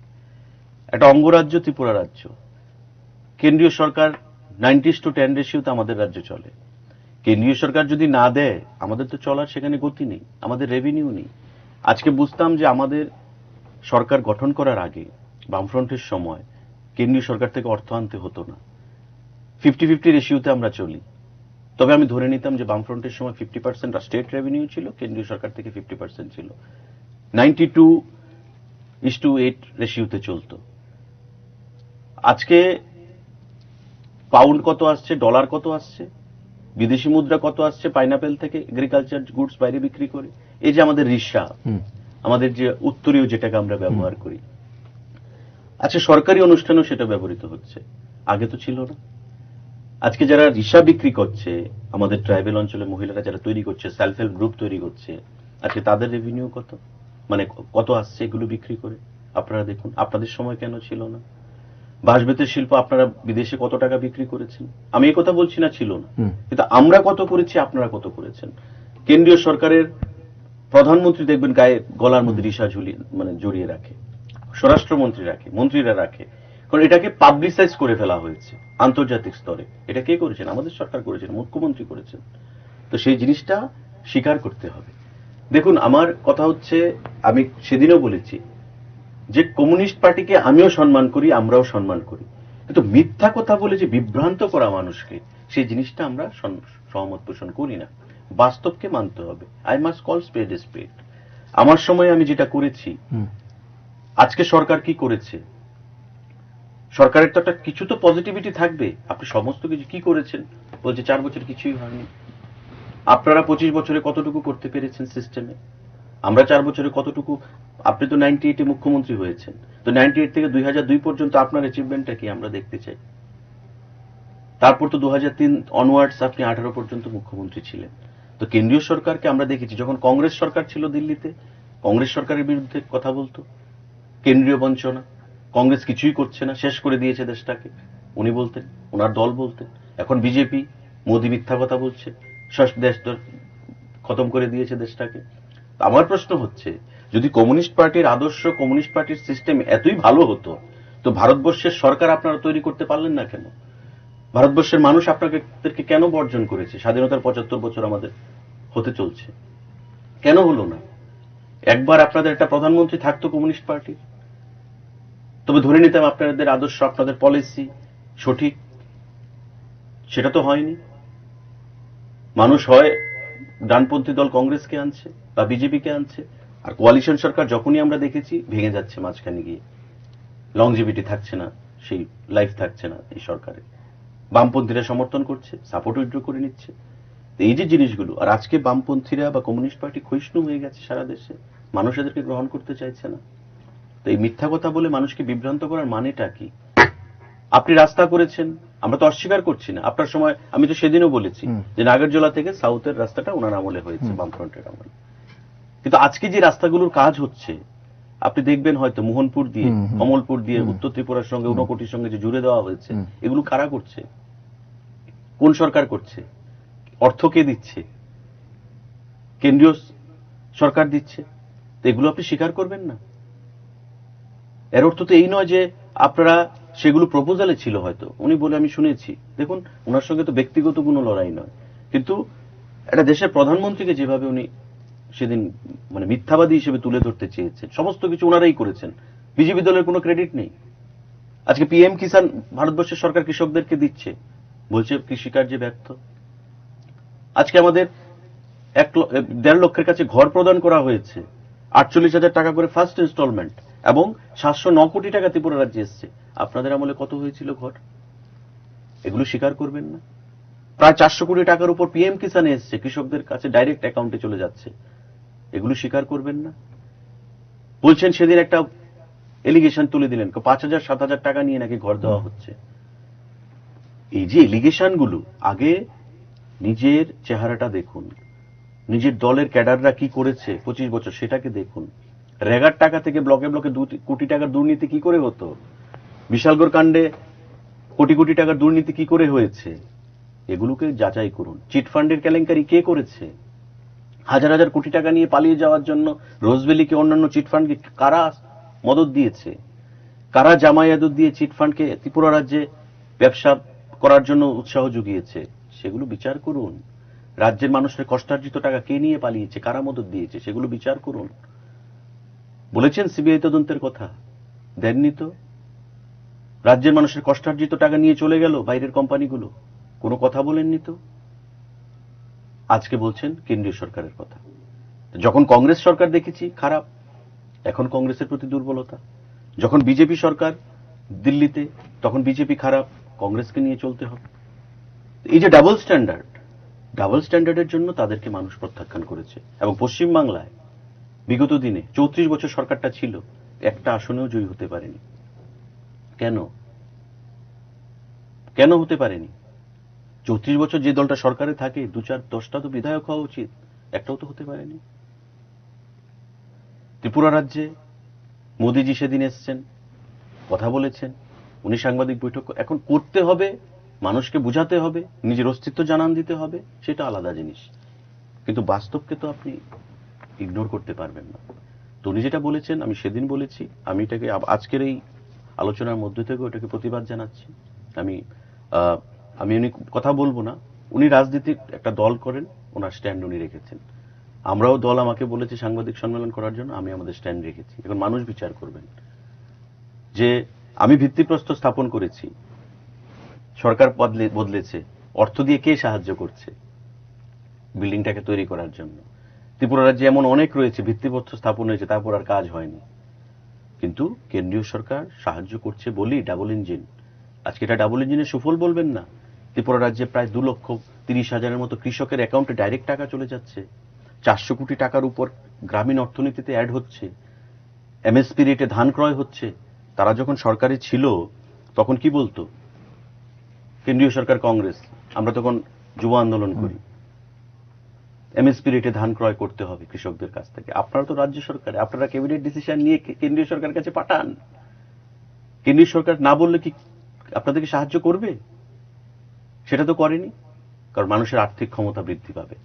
B: একটা অঙ্গরাজ্য ত্রিপুরা রাজ্য, কেন্দ্রীয় সরকার 90:10 রেশিওতে আমাদের রাজ্য চলে। কেন্দ্রীয় সরকার যদি না দেয়, আমাদের তো চলার সেখানে গতি নেই, আমাদের রেভিনিউ নেই। আজকে বুঝতাম যে আমাদের সরকার গঠন করার আগে বামফ্রন্টের সময় কেন্দ্রীয় সরকার থেকে অর্থ আনতে হতো না, 50-50 রেশিওতে আমরা চলি। তবে আমি ধরে নিতাম যে বামফ্রন্টের সময় 50% স্টেট রেভিনিউ ছিল, কেন্দ্রীয় সরকার থেকে 50% ছিল, 92:8 রেশিওতে চলতো। আজকে পাউন্ড কত আসছে, ডলার কত আসছে, বিদেশি মুদ্রা কত আসছে পাইনাপেল থেকে, এগ্রিকালচার গুডস বাইরে বিক্রি করে। এই যে আমাদের রিসা, আমাদের যে উত্তরীয় যেটাকে আমরা ব্যবহার করি, আচ্ছা সরকারি অনুষ্ঠানেও সেটা ব্যবহৃত হচ্ছে, আগে তো ছিল না। আজকে যারা রিসা বিক্রি করছে, আমাদের ট্রাইবেল অঞ্চলে মহিলারা যারা তৈরি করছে, সেলফ হেল্প গ্রুপ তৈরি করছে, আজকে তাদের রেভিনিউ কত, মানে কত আসছে এগুলো বিক্রি করে? আপনারা দেখুন, আপনাদের সময় কেন ছিল না? বাঁশবেতের শিল্প আপনারা বিদেশে কত টাকা বিক্রি করেছেন? আমি এই কথা বলছি না ছিল না, কিন্তু আমরা কত করেছি, আপনারা কত করেছেন? কেন্দ্রীয় সরকারের প্রধানমন্ত্রী দেখবেন গায়ে গলার মধ্যে রিসা ঝুলিয়ে, মানে জড়িয়ে রাখে, স্বরাষ্ট্রমন্ত্রী রাখে, মন্ত্রীরা রাখে, কারণ এটাকে পাবলিসাইজ করে ফেলা হয়েছে আন্তর্জাতিক স্তরে। এটা কে করেছেন? আমাদের সরকার করেছেন, মুখ্যমন্ত্রী করেছেন। তো সেই জিনিসটা স্বীকার করতে হবে। দেখুন, আমার কথা হচ্ছে, আমি সেদিনও বলেছি যে কমিউনিস্ট পার্টিকে আমিও সম্মান করি, আমরাও সম্মান করি, কিন্তু মিথ্যা কথা বলে যে বিভ্রান্ত করা মানুষকে, সেই জিনিসটা আমরা সহমত পোষণ করি না। বাস্তবকে মানতে হবে। I must call spade a spade. আমার সময় আমি যেটা করেছি, আজকে সরকার কি করেছে, সরকারের তো একটা কিছু তো পজিটিভিটি থাকবে। আপনি সমস্ত কিছু কি করেছেন বলছে 4 বছর কিছুই হয়নি। আপনারা 25 বছরে কতটুকু করতে পেরেছেন সিস্টেমে, আমরা 4 বছরে কতটুকু? আপনি তো 98-এ মুখ্যমন্ত্রী হয়েছেন, তো 98 থেকে 2002 পর্যন্ত আপনার অ্যাচিভমেন্টটা কি আমরা দেখতে চাই। তারপর তো 2003 অনওয়ার্ডস আপনি 18 পর্যন্ত মুখ্যমন্ত্রী ছিলেন। তো কেন্দ্রীয় সরকারকে আমরা দেখেছি, যখন কংগ্রেস সরকার ছিল দিল্লিতে, কংগ্রেস সরকারের বিরুদ্ধে কথা বলতো, কেন্দ্রীয় বঞ্চনা, কংগ্রেস কিছুই করছে না, শেষ করে দিয়েছে দেশটাকে, উনি বলতেন, ওনার দল বলতেন। এখন বিজেপি, মোদী মিথ্যা কথা বলছে, দেশ খতম করে দিয়েছে দেশটাকে। আমার প্রশ্ন হচ্ছে, যদি কমিউনিস্ট পার্টির আদর্শ, কমিউনিস্ট পার্টির সিস্টেম এতই ভালো হতো, তো ভারতবর্ষের সরকার আপনারা তৈরি করতে পারলেন না কেন? ভারতবর্ষের মানুষ আপনাদেরকে কেন বর্জন করেছে? স্বাধীনতার 75 বছর আমাদের হতে চলছে, কেন হলো না? একবার আপনাদের একটা প্রধানমন্ত্রী থাকতো কমিউনিস্ট পার্টির, তবে ধরে নিতাম আপনাদের আদর্শ, আপনাদের পলিসি সঠিক। সেটা তো হয়নি। মানুষ হয় ডানপন্থী দল কংগ্রেসকে আনছে বা বিজেপিকে আনছে, আর কোয়ালিশন সরকার যখনই আমরা দেখেছি ভেঙে যাচ্ছে মাঝখানে গিয়ে, লংজিভিটি থাকছে না, সেই লাইফ থাকছে না এই সরকারে। বামপন্থীরা সমর্থন করছে, সাপোর্ট উইথড্র করে নিচ্ছে। এই যে জিনিসগুলো, আর আজকে বামপন্থীরা বা কমিউনিস্ট পার্টি ক্ষয়িষ্ণু হয়ে গেছে সারা দেশে, মানুষ এদেরকে গ্রহণ করতে চাইছে না। তো এই মিথ্যা কথা বলে মানুষকে বিভ্রান্ত করার মানেটা কি? আপনি রাস্তা করেছেন, আমরা তো অস্বীকার করছি না। আপনার সময় আমি তো সেদিনও বলেছি যে নাগরজোলা থেকে সাউথের রাস্তাটা ওনার আমলে হয়েছে, বামফ্রন্টের আমলে। কিন্তু আজকে যে রাস্তাগুলোর কাজ হচ্ছে, আপনি দেখবেন হয়তো মোহনপুর দিয়ে, কমলপুর দিয়ে উত্তর ত্রিপুরার সঙ্গে, ঊনকোটির সঙ্গে যে জুড়ে দেওয়া হয়েছে, এগুলো কারা করছে? কোন সরকার করছে? অর্থ কে দিচ্ছে? কেন্দ্রীয় সরকার দিচ্ছে। তো এগুলো আপনি স্বীকার করবেন না? এর অর্থ তো এই নয় যে আপনারা সেগুলো প্রপোজালে ছিল হয়তো, উনি বলে আমি শুনেছি। দেখুন, ওনার সঙ্গে তো ব্যক্তিগত কোনো লড়াই নয়, কিন্তু একটা দেশের প্রধানমন্ত্রীকে যেভাবে উনি সেদিন মানে মিথ্যাবাদী হিসেবে তুলে ধরতে চেয়েছেন, সমস্ত কিছু ওনারাই করেছেন, বিজেপি দলের কোনো ক্রেডিট নেই। আজকে পিএম কিষাণ ভারতবর্ষের সরকার কৃষকদেরকে দিচ্ছে, বলছে কৃষিকার্যে ব্যর্থ। আজকে আমাদের 1.5 লক্ষের কাছে ঘর প্রদান করা হয়েছে, 48,000 টাকা করে ফার্স্ট ইনস্টলমেন্ট, এবং 709 কোটি টাকা ত্রিপুরা রাজ্যে এসছে। আপনাদের আমলে কত হয়েছিল ঘর? এগুলো স্বীকার করবেন না? প্রায় 400 কোটি টাকার উপর পিএম কিষাণে এসছে, কৃষকদের কাছে ডাইরেক্ট অ্যাকাউন্টে চলে যাচ্ছে। এগুলো স্বীকার করবেন না? বলছেন সেদিন একটা এলিগেশন তুলে দিলেন, 5,000-7,000 টাকা নিয়ে নাকি ঘর দেওয়া হচ্ছে। এই যে এলিগেশন গুলো, আগে নিজের চেহারাটা দেখুন, নিজের দলের ক্যাডাররা কি করেছে 25 বছর সেটাকে দেখুন। রেগার টাকা থেকে ব্লকে ব্লকে 2 কোটি টাকার দুর্নীতি কি করে হতো? বিশালগড় কাণ্ডে কোটি কোটি টাকার দুর্নীতি কি করে হয়েছে? এগুলোকে যাচাই করুন। চিটফান্ডের কেলেঙ্কারি কে করেছে? হাজার হাজার কোটি টাকা নিয়ে পালিয়ে যাওয়ার জন্য রোজভ্যালিকে অন্যান্য চিটফান্ডকে কারা মদত দিয়েছে? কারা জামায়াত দিয়ে চিটফান্ডকে ত্রিপুরা রাজ্যে ব্যবসা করার জন্য উৎসাহ জুগিয়েছে? সেগুলো বিচার করুন। রাজ্যের মানুষের কষ্টার্জিত টাকা কে নিয়ে পালিয়েছে, কারা মদত দিয়েছে, সেগুলো বিচার করুন। বলেছেন সিবিআই তদন্তের কথা, দেননি তো। রাজ্যের মানুষের কষ্টার্জিত টাকা নিয়ে চলে গেল বাইরের কোম্পানিগুলো, কোনো কথা বলেননি তো। আজকে বলছেন কেন্দ্রীয় সরকারের কথা। যখন কংগ্রেস সরকার দেখেছি খারাপ, এখন কংগ্রেসের প্রতি দুর্বলতা। যখন বিজেপি সরকার দিল্লিতে, তখন বিজেপি খারাপ, কংগ্রেসকে নিয়ে চলতে হবে। এই যে ডাবল স্ট্যান্ডার্ডের জন্য তাদেরকে মানুষ প্রত্যাখ্যান করেছে। এবং পশ্চিমবাংলায় বিগত দিনে 34 বছর সরকারটা ছিল, একটা আসনেও জয়ী হতে পারেনি। কেন হতে পারেনি? 34 বছর যে দলটা সরকারে থাকে 2-4-10টা তো বিধায়ক হওয়া উচিত, একটাও তো হতে পারেনি। ত্রিপুরা রাজ্যে মোদিজি সেদিন এসছেন, কথা বলেছেন, উনি সাংবাদিক বৈঠক এখন করতে হবে, মানুষকে বুঝাতে হবে, নিজের অস্তিত্ব জানান দিতে হবে, সেটা আলাদা জিনিস। কিন্তু বাস্তবকে তো আপনি ইগনোর করতে পারবেন না। তো উনি যেটা বলেছেন, আমি সেদিন বলেছি, আমি এটাকে আজকের এই আলোচনার মধ্যে থেকে ওটাকে প্রতিবাদ জানাচ্ছি। আমি উনি কথা বলবো না, উনি রাজনীতির একটা দল করেন, ওনার স্ট্যান্ড উনি রেখেছেন। আমরাও দল আমাকে বলেছে সাংবাদিক সম্মেলন করার জন্য, আমি আমাদের স্ট্যান্ড রেখেছি। এখন মানুষ বিচার করবেন যে আমি ভিত্তিপ্রস্তর স্থাপন করেছি, সরকার বদলেছে, অর্থ দিয়ে কে সাহায্য করছে বিল্ডিংটাকে তৈরি করার জন্য? ত্রিপুরা রাজ্যে এমন অনেক রয়েছে ভিত্তিপ্রস্তর স্থাপন হয়েছে, তারপর আর কাজ হয়নি। কিন্তু কেন্দ্রীয় সরকার সাহায্য করছে বলি ডাবল ইঞ্জিন। আজকে এটা ডাবল ইঞ্জিনের সুফল বলবেন না? ত্রিপুরা রাজ্যে প্রায় 2,30,000-এর মতো কৃষকের অ্যাকাউন্টে ডাইরেক্ট টাকা চলে যাচ্ছে, 400 কোটি টাকার উপর গ্রামীণ অর্থনীতিতে অ্যাড হচ্ছে, এমএসপি রেটে ধান ক্রয় হচ্ছে। তারা যখন সরকারে ছিল তখন কি বলতো কেন্দ্রীয় সরকার, কংগ্রেস, আমরা তখন যুব আন্দোলন করি, এমএসপি রেটে ধান ক্রয় করতে হবে কৃষকদের কাছ থেকে। আপনারা তো রাজ্য সরকারে, আপনারা ক্যাবিনেট ডিসিশন নিয়ে কেন্দ্রীয় সরকারের কাছে পাঠান। কেন্দ্রীয় সরকার না বললে কি আপনাদেরকে সাহায্য করবে? সেটা তো করেনি। কারণ মানুষের আর্থিক ক্ষমতা বৃদ্ধি পাবে,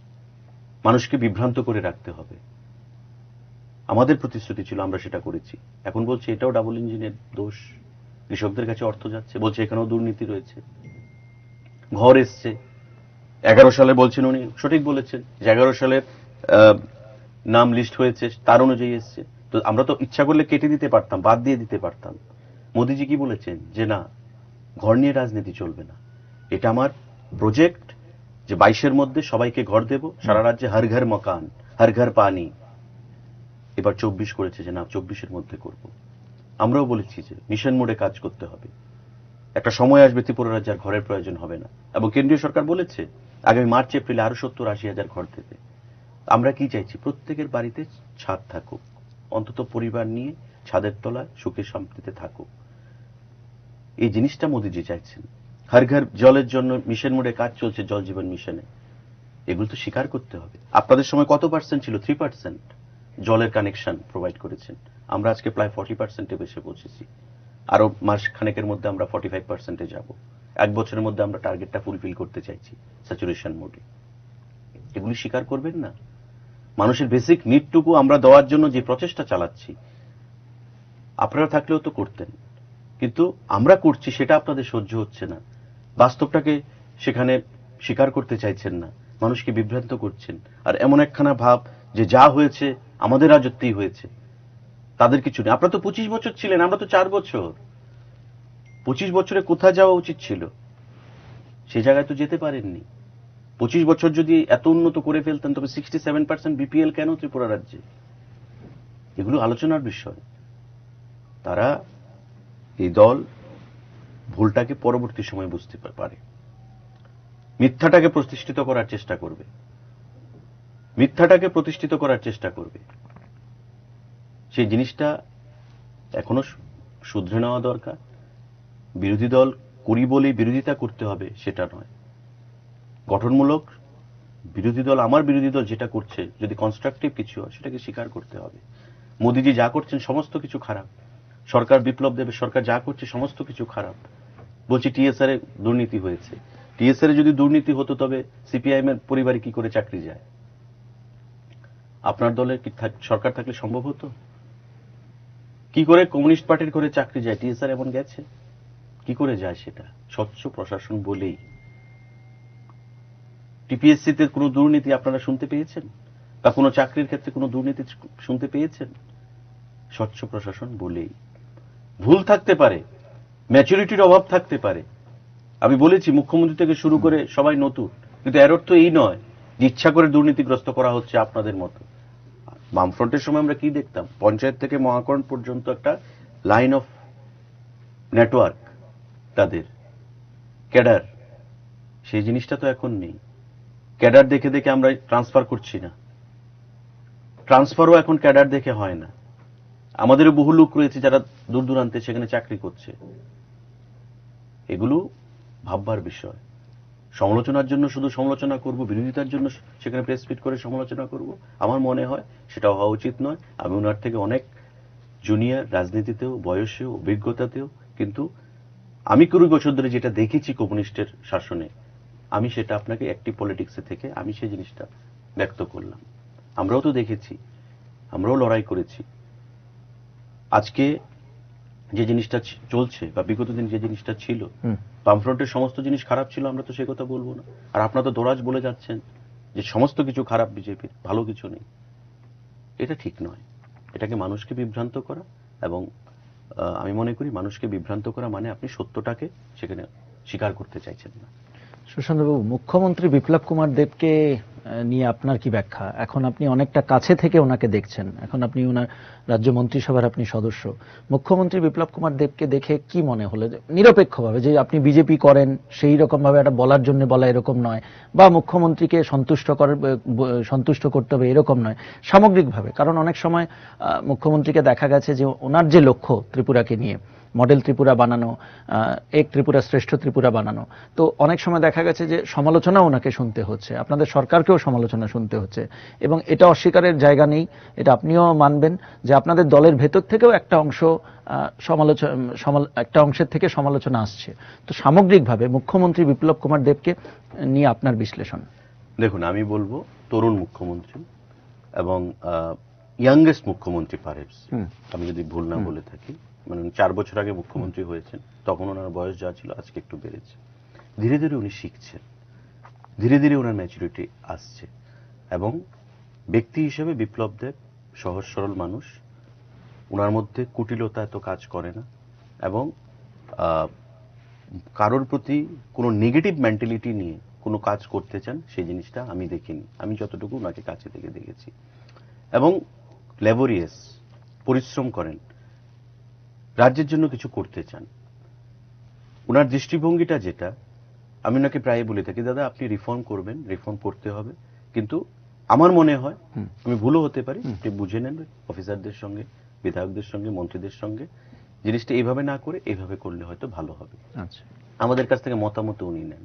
B: মানুষকে বিভ্রান্ত করে রাখতে হবে। আমাদের প্রতিশ্রুতি ছিল, আমরা সেটা করেছি। এখন বলছে এটাও ডাবল ইঞ্জিনের দোষ, কৃষকদের কাছে অর্থ যাচ্ছে, বলছে এখানেও দুর্নীতি রয়েছে। ঘর এসছে 11 সালে, বলছেন উনি, সঠিক বলেছেন যে 11 সালের নাম লিস্ট হয়েছে, তার অনুযায়ী এসছে। তো আমরা তো ইচ্ছা করলে কেটে দিতে পারতাম, বাদ দিয়ে দিতে পারতাম। মোদিজি কি বলেছেন যে না, ঘর নিয়ে রাজনীতি চলবে না, এটা আমার প্রজেক্ট যে 22-এর মধ্যে সবাইকে ঘর দেব, সারা রাজ্যে হর ঘর মকান, হর ঘর পানি। এবার 24 করেছে যে না, 24-এর মধ্যে করব। আমরাও বলেছি যে মিশন মোডে কাজ করতে হবে। একটা সময় আসবে ত্রিপুরা রাজ্যের ঘরের প্রয়োজন হবে না। এবং কেন্দ্রীয় সরকার বলেছে আগামী মার্চ এপ্রিলে আরো 70-80 হাজার ঘর দেবে। আমরা কি চাইছি? প্রত্যেকের বাড়িতে ছাদ থাকুক, অন্তত পরিবার নিয়ে ছাদের তলায় সুখে শান্তিতে থাকুক। এই জিনিসটা মোদিজি চাইছেন। হর ঘর জলের জন্য মিশন মোডে কাজ চলছে, জল জীবন মিশনে। এগুলো তো স্বীকার করতে হবে। আপনাদের সময় কত পার্সেন্ট ছিল? 3% জলের কানেকশন প্রোভাইড করেছেন। আমরা আজকে প্রায় 40%-এ বেশি পৌঁছেছি। আরো মাস খানেকের মধ্যে আমরা 45%-এ যাব। 1 বছরের মধ্যে আমরা টার্গেটটা ফুলফিল করতে চাইছি স্যাচুরেশন মোডে। এগুলি স্বীকার করবেন না? মানুষের বেসিক নিডটুকু আমরা দেওয়ার জন্য যে প্রচেষ্টা চালাচ্ছি, আপনারা থাকলেও তো করতেন, কিন্তু আমরা করছি সেটা আপনাদের সহ্য হচ্ছে না, বাস্তবটাকে সেখানে স্বীকার করতে চাইছেন না, মানুষকে বিভ্রান্ত করছেন। আর এমন একখানা ভাব যে যা হয়েছে আমাদের রাজত্বেই হয়েছে, তাদের কিছু নেই। আপনারা তো 25 বছর ছিলেন, আমরা তো 4 বছর। 25 বছরে কোথায় যাওয়া উচিত ছিল? সেই জায়গায় তো যেতে পারেননি। 25 বছর যদি এত উন্নত করে ফেলতেন, তবে 67% বিপিএল কেন ত্রিপুরা রাজ্যে? এগুলো আলোচনার বিষয়। তারা, এই দল ভুলটাকে পরবর্তী সময় বুঝতে পারে, মিথ্যাটাকে প্রতিষ্ঠিত করার চেষ্টা করবে, মিথ্যাটাকে প্রতিষ্ঠিত করার চেষ্টা করবে। সেই জিনিসটা এখনো শুধরে নেওয়া দরকার। বিরোধী দল করি বলেই বিরোধিতা করতে হবে সেটা নয়। গঠনমূলক বিরোধী দল, আমার বিরোধী দল যেটা করছে, যদি কনস্ট্রাকটিভ কিছু হয় সেটাকে স্বীকার করতে হবে। মোদিজি যা করছেন সমস্ত কিছু খারাপ, সরকার বিপ্লব দেবে সরকার যা করছে সমস্ত কিছু খারাপ। বলছি টিএসআর এ দুর্নীতি হয়েছে, টিএসআর এ যদি দুর্নীতি হতো তবে সিপিআইএম এর পরিবারে কি করে চাকরি যায়? আপনার দলের কি সরকার থাকলে সম্ভব হতো? কি করে কমিউনিস্ট পার্টির করে চাকরি যায়? টিএসআর এমন গেছে, কি করে যায়? সেটা স্বচ্ছ প্রশাসন বলেই। টিপিএসসি তে কোনো দুর্নীতি আপনারা শুনতে পেয়েছেন? বা কোনো চাকরির ক্ষেত্রে কোনো দুর্নীতি শুনতে পেয়েছেন? স্বচ্ছ প্রশাসন বলেই। ভুল থাকতে পারে, ম্যাচুরিটির অভাব থাকতে পারে। আমি বলেছি মুখ্যমন্ত্রী থেকে শুরু করে সবাই নতুন, কিন্তু এর অর্থ এই নয় যে ইচ্ছা করে দুর্নীতিগ্রস্ত করা হচ্ছে আপনাদের মতো। বামফ্রন্টের সময় আমরা কি দেখতাম? পঞ্চায়েত থেকে মহাকরণ পর্যন্ত একটা লাইন অফ নেটওয়ার্ক, তাদের ক্যাডার, সেই জিনিসটা তো এখন নেই। ক্যাডার দেখে দেখে আমরা ট্রান্সফার করছি না, ট্রান্সফারও এখন ক্যাডার দেখে হয় না। আমাদেরও বহু লোক রয়েছে যারা দূর দূরান্তে সেখানে চাকরি করছে। এগুলো ভাববার বিষয়। সমালোচনার জন্য শুধু সমালোচনা করব, বিরোধিতার জন্য সেখানে প্রেস মিট করে সমালোচনা করব, আমার মনে হয় সেটা হওয়া উচিত নয়। আমি ওনার থেকে অনেক জুনিয়র, রাজনীতিতেও, বয়সেও, অভিজ্ঞতাতেও, কিন্তু আমি 20 বছর ধরে যেটা দেখেছি কমিউনিস্টের শাসনে, আমি সেটা আপনাকে অ্যাক্টিভ পলিটিক্সে থেকে আমি সেই জিনিসটা ব্যক্ত করলাম। আমরাও তো দেখেছি, আমরাও লড়াই করেছি। আজকে যে জিনিসটা চলছে বা বিগত দিন যে জিনিসটা ছিল, বামফ্রন্টের সমস্ত জিনিস খারাপ ছিল, আমরা তো সে কথা বলবো না। আর আপনারা তো দোরাজ বলে যাচ্ছেন যে সমস্ত কিছু খারাপ বিজেপির, ভালো কিছু নেই। এটা ঠিক নয়। এটাকে মানুষকে বিভ্রান্ত করা, এবং আমি মনে করি মানুষকে বিভ্রান্ত করা মানে আপনি সত্যটাকে সেখানে স্বীকার করতে চাইছেন না।
C: সুশান্তবাবু, মুখ্যমন্ত্রী বিপ্লব কুমার দেবকে নিয়ে আপনার কি ব্যাখ্যা? এখন আপনি অনেকটা কাছে থেকে ওনাকে দেখছেন, এখন আপনি ওনার রাজ্য মন্ত্রিসভার আপনি সদস্য। মুখ্যমন্ত্রী বিপ্লব কুমার দেবকে দেখে কি মনে হলো? নিরপেক্ষভাবে, যে আপনি বিজেপি করেন সেই রকম ভাবে এটা বলার জন্য বলা এরকম নয়, বা মুখ্যমন্ত্রীকে সন্তুষ্ট করতে হবে এরকম নয়, সামগ্রিকভাবে। কারণ অনেক সময় মুখ্যমন্ত্রীকে দেখা গেছে যে ওনার যে লক্ষ্য ত্রিপুরাকে নিয়ে, মডেল ত্রিপুরা বানানো, এক ত্রিপুরা শ্রেষ্ঠ ত্রিপুরা বানানো, তো অনেক সময় দেখা গেছে যে সমালোচনা ওনাকে শুনতে হচ্ছে, আপনাদের সরকারকেও সমালোচনা শুনতে হচ্ছে, এবং এটা অস্বীকারের জায়গা নেই, এটা আপনিও মানবেন যে আপনাদের দলের ভেতর থেকেও একটা অংশের থেকে সমালোচনা আসছে। তো সামগ্রিকভাবে মুখ্যমন্ত্রী বিপ্লব কুমার দেবকে নিয়ে আপনার বিশ্লেষণ।
B: দেখুন, আমি বলবো তরুণ মুখ্যমন্ত্রী এবং ইয়াংগেস্ট মুখ্যমন্ত্রী পারেপস, আমি যদি ভুল না বলে থাকি। মানে 4 বছর আগে মুখ্যমন্ত্রী হয়েছেন, তখন ওনার বয়স যা ছিল আজকে একটু বেড়েছে। ধীরে ধীরে উনি শিখছেন, ধীরে ধীরে ওনার ম্যাচুরিটি আসছে, এবং ব্যক্তি হিসেবে বিপ্লব দেব সহজ সরল মানুষ, ওনার মধ্যে কুটিলতা এত কাজ করে না, এবং কারোর প্রতি কোনো নেগেটিভ মেন্টালিটি নিয়ে কোনো কাজ করতে চান সেই জিনিসটা আমি দেখিনি, আমি যতটুকু ওনাকে কাছে থেকে দেখেছি। এবং ল্যাবোরিয়াস, পরিশ্রম করেন, রাজ্যের জন্য কিছু করতে চান। ওনার দৃষ্টিভঙ্গিটা যেটা, আমি ওনাকে প্রায় বলে থাকি, দাদা আপনি রিফর্ম করবেন, রিফর্ম করতে হবে, কিন্তু আমার মনে হয়, আমি ভুলও হতে পারি, আপনি বুঝে নেন অফিসারদের সঙ্গে, বিধায়কদের সঙ্গে, মন্ত্রীদের সঙ্গে, জিনিসটা এইভাবে না করে এইভাবে করলে হয়তো ভালো হবে।
C: আচ্ছা,
B: আমাদের কাছ থেকে মতামত উনি নেন,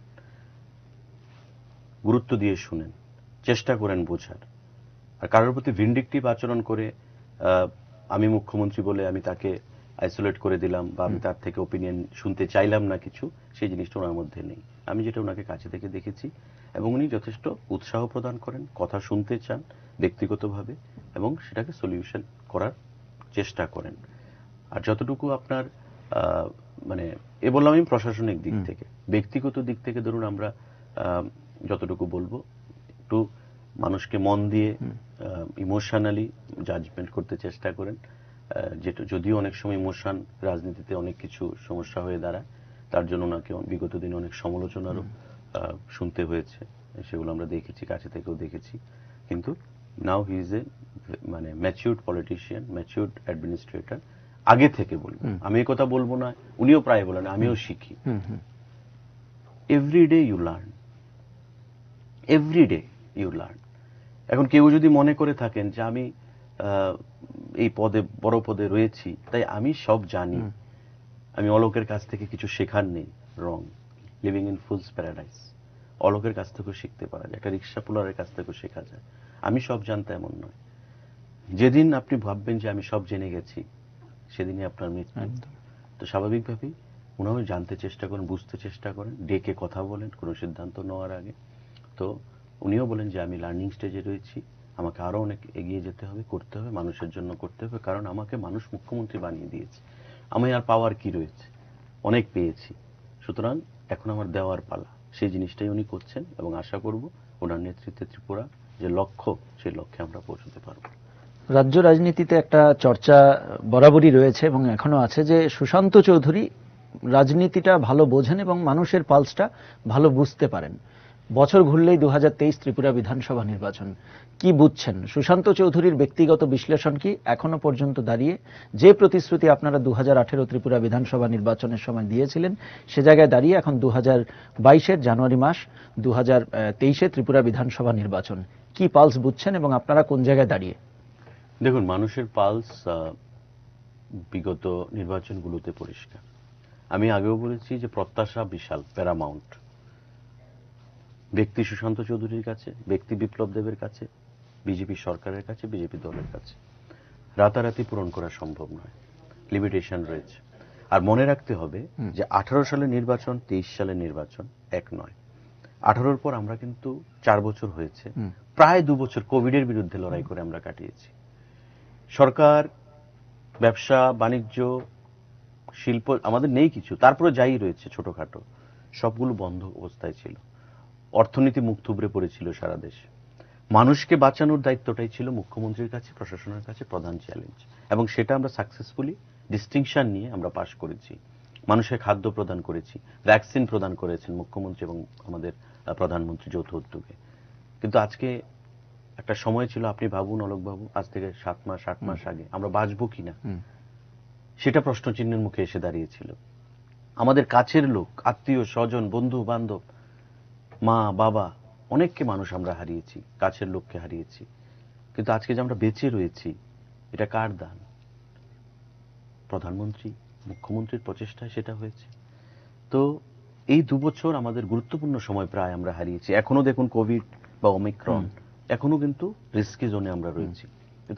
B: গুরুত্ব দিয়ে শুনেন, চেষ্টা করেন বোঝার। আর কারোর প্রতি ভিন্ডিকটিভ আচরণ করে আমি মুখ্যমন্ত্রী বলে আমি তাকে আইসোলেট করে দিলাম, বা আমি তার থেকে ওপিনিয়ন শুনতে চাইলাম না কিছু, সেই জিনিসটা ওনার মধ্যে নেই। আমি যেটা ওনাকে কাছে থেকে দেখেছি, এবং উনি যথেষ্ট উৎসাহ প্রদান করেন, কথা শুনতে চান ব্যক্তিগতভাবে, এবং সেটাকে সলিউশন করার চেষ্টা করেন। আর যতটুকু আপনার মানে বললাম আমি প্রশাসনিক দিক থেকে, ব্যক্তিগত দিক থেকে ধরুন আমরা যতটুকু বলবো, একটু মানুষকে মন দিয়ে ইমোশনালি জাজমেন্ট করতে চেষ্টা করেন। যেটা যদিও অনেক সময় ইমোশন রাজনীতিতে অনেক কিছু সমস্যা হয়ে দাঁড়ায়, তার জন্য ওনাকে বিগত দিনে অনেক সমালোচনারও শুনতে হয়েছে, সেগুলো আমরা দেখেছি, কাছে থেকেও দেখেছি। কিন্তু নাও হি ইজ এ মানে ম্যাচিউরড পলিটিশিয়ান, ম্যাচিউরড অ্যাডমিনিস্ট্রেটর। আগে থেকে বলবো, আমি এই কথা বলবো না, উনিও প্রায় বলেন, আমিও শিখি। Every day you learn, every day you learn. এখন কেউ যদি মনে করে থাকেন যে আমি এই পদে, বড় পদে রয়েছি, তাই আমি সব জানি, আমি অলোকের কাছ থেকে কিছু শেখার নেই, রং। লিভিং ইন ফুলস প্যারাডাইস, অলোকের কাছ থেকেও শিখতে পারা যায়, একটা রিক্সা পুলারের কাছ থেকেও শেখা যায়। আমি সব জানতে এমন নয়। যেদিন আপনি ভাববেন যে আমি সব জেনে গেছি, সেদিনই আপনার মৃত্যু। তো স্বাভাবিকভাবেই উনাও জানতে চেষ্টা করেন, বুঝতে চেষ্টা করেন, ডেকে কথা বলেন কোনো সিদ্ধান্ত নেওয়ার আগে। তো উনিও বলেন যে আমি লার্নিং স্টেজে রয়েছি, আমাকে আরো অনেক এগিয়ে যেতে হবে, করতে হবে, মানুষের জন্য করতে হবে, কারণ আমাকে মানুষ মুখ্যমন্ত্রী বানিয়ে দিয়েছে। আমি আর পাওয়ার কি রয়েছে, অনেক পেয়েছি, সুতরাং এখন আমার দেওয়ার পালা। সেই জিনিসটাই উনি করছেন এবং আশা করব ওনার নেতৃত্বে ত্রিপুরা যে লক্ষ্য, সেই লক্ষ্যে আমরা পৌঁছতে পারবো।
C: রাজ্য রাজনীতিতে একটা চর্চা বরাবরই রয়েছে এবং এখনো আছে যে সুশান্ত চৌধুরী রাজনীতিটা ভালো বোঝেন এবং মানুষের পালসটা ভালো বুঝতে পারেন। বছর ঘুরলেই 2023 ত্রিপুরা বিধানসভা নির্বাচন, কি বুঝছেন? সুশান্ত চৌধুরীর ব্যক্তিগত বিশ্লেষণ কি এখনো পর্যন্ত দাঁড়িয়ে যে প্রতিশ্রুতি আপনারা 2018 ত্রিপুরা বিধানসভা নির্বাচনের সময় দিয়েছিলেন, সে জায়গায় দাঁড়িয়ে এখন 2022-এর জানুয়ারি মাস, 2023-এ ত্রিপুরা বিধানসভা নির্বাচন, কি পালস বুঝছেন এবং আপনারা কোন জায়গায় দাঁড়িয়ে?
B: দেখুন, মানুষের পালস বিগত নির্বাচনগুলোতে পরিষ্কার। আমি আগেও বলেছি যে প্রত্যাশা বিশাল, প্যারামাউন্ট। ব্যক্তি সুশান্ত চৌধুরীর কাছে, ব্যক্তি বিপ্লব দেবের কাছে, বিজেপি সরকারের কাছে, বিজেপি দলের কাছে রাতারাতি পূরণ করা সম্ভব নয়, লিমিটেশন রয়েছে। আর মনে রাখতে হবে যে 18 সালের নির্বাচন, 23 সালের নির্বাচন এক নয়। 18-র পর আমরা কিন্তু 4 বছর হয়েছে, প্রায় 2 বছর কোভিডের বিরুদ্ধে লড়াই করে আমরা কাটিয়েছি। সরকার, ব্যবসা বাণিজ্য, শিল্প আমাদের নেই কিছু, তারপরে যাই রয়েছে ছোটখাটো, সবগুলো বন্ধ অবস্থায় ছিল। অর্থনীতি মুখ থুবড়ে পড়েছিল সারা দেশে। মানুষকে বাঁচানোর দায়িত্বটাই ছিল মুখ্যমন্ত্রীর কাছে, প্রশাসনের কাছে প্রধান চ্যালেঞ্জ, এবং সেটা আমরা সাকসেসফুলি ডিস্টিংশন নিয়ে আমরা পাশ করেছি। মানুষের খাদ্য প্রদান করেছি, ভ্যাকসিন প্রদান করেছেন মুখ্যমন্ত্রী এবং আমাদের প্রধানমন্ত্রী যৌথ উদ্যোগে। কিন্তু আজকে একটা সময় ছিল, আপনি ভাবুন অলোকবাবু, আজ থেকে 7 মাস 8 মাস আগে আমরা বাঁচবো কিনা, সেটা প্রশ্নচিহ্নের মুখে এসে দাঁড়িয়েছিল। আমাদের কাছের লোক, আত্মীয় স্বজন, বন্ধু বান্ধব, মা বাবা, অনেককে মানুষ আমরা হারিয়েছি, কাছের লোককে হারিয়েছি। কিন্তু আজকে যে আমরা বেঁচে রয়েছি, এটা কার দান? প্রধানমন্ত্রী, মুখ্যমন্ত্রীর প্রচেষ্টায় সেটা হয়েছে। তো এই 2 বছর আমাদের গুরুত্বপূর্ণ সময় প্রায় আমরা হারিয়েছি। এখনো দেখুন কোভিড বা ওমিক্রন, এখনো কিন্তু রিস্কি জোনে আমরা রয়েছি।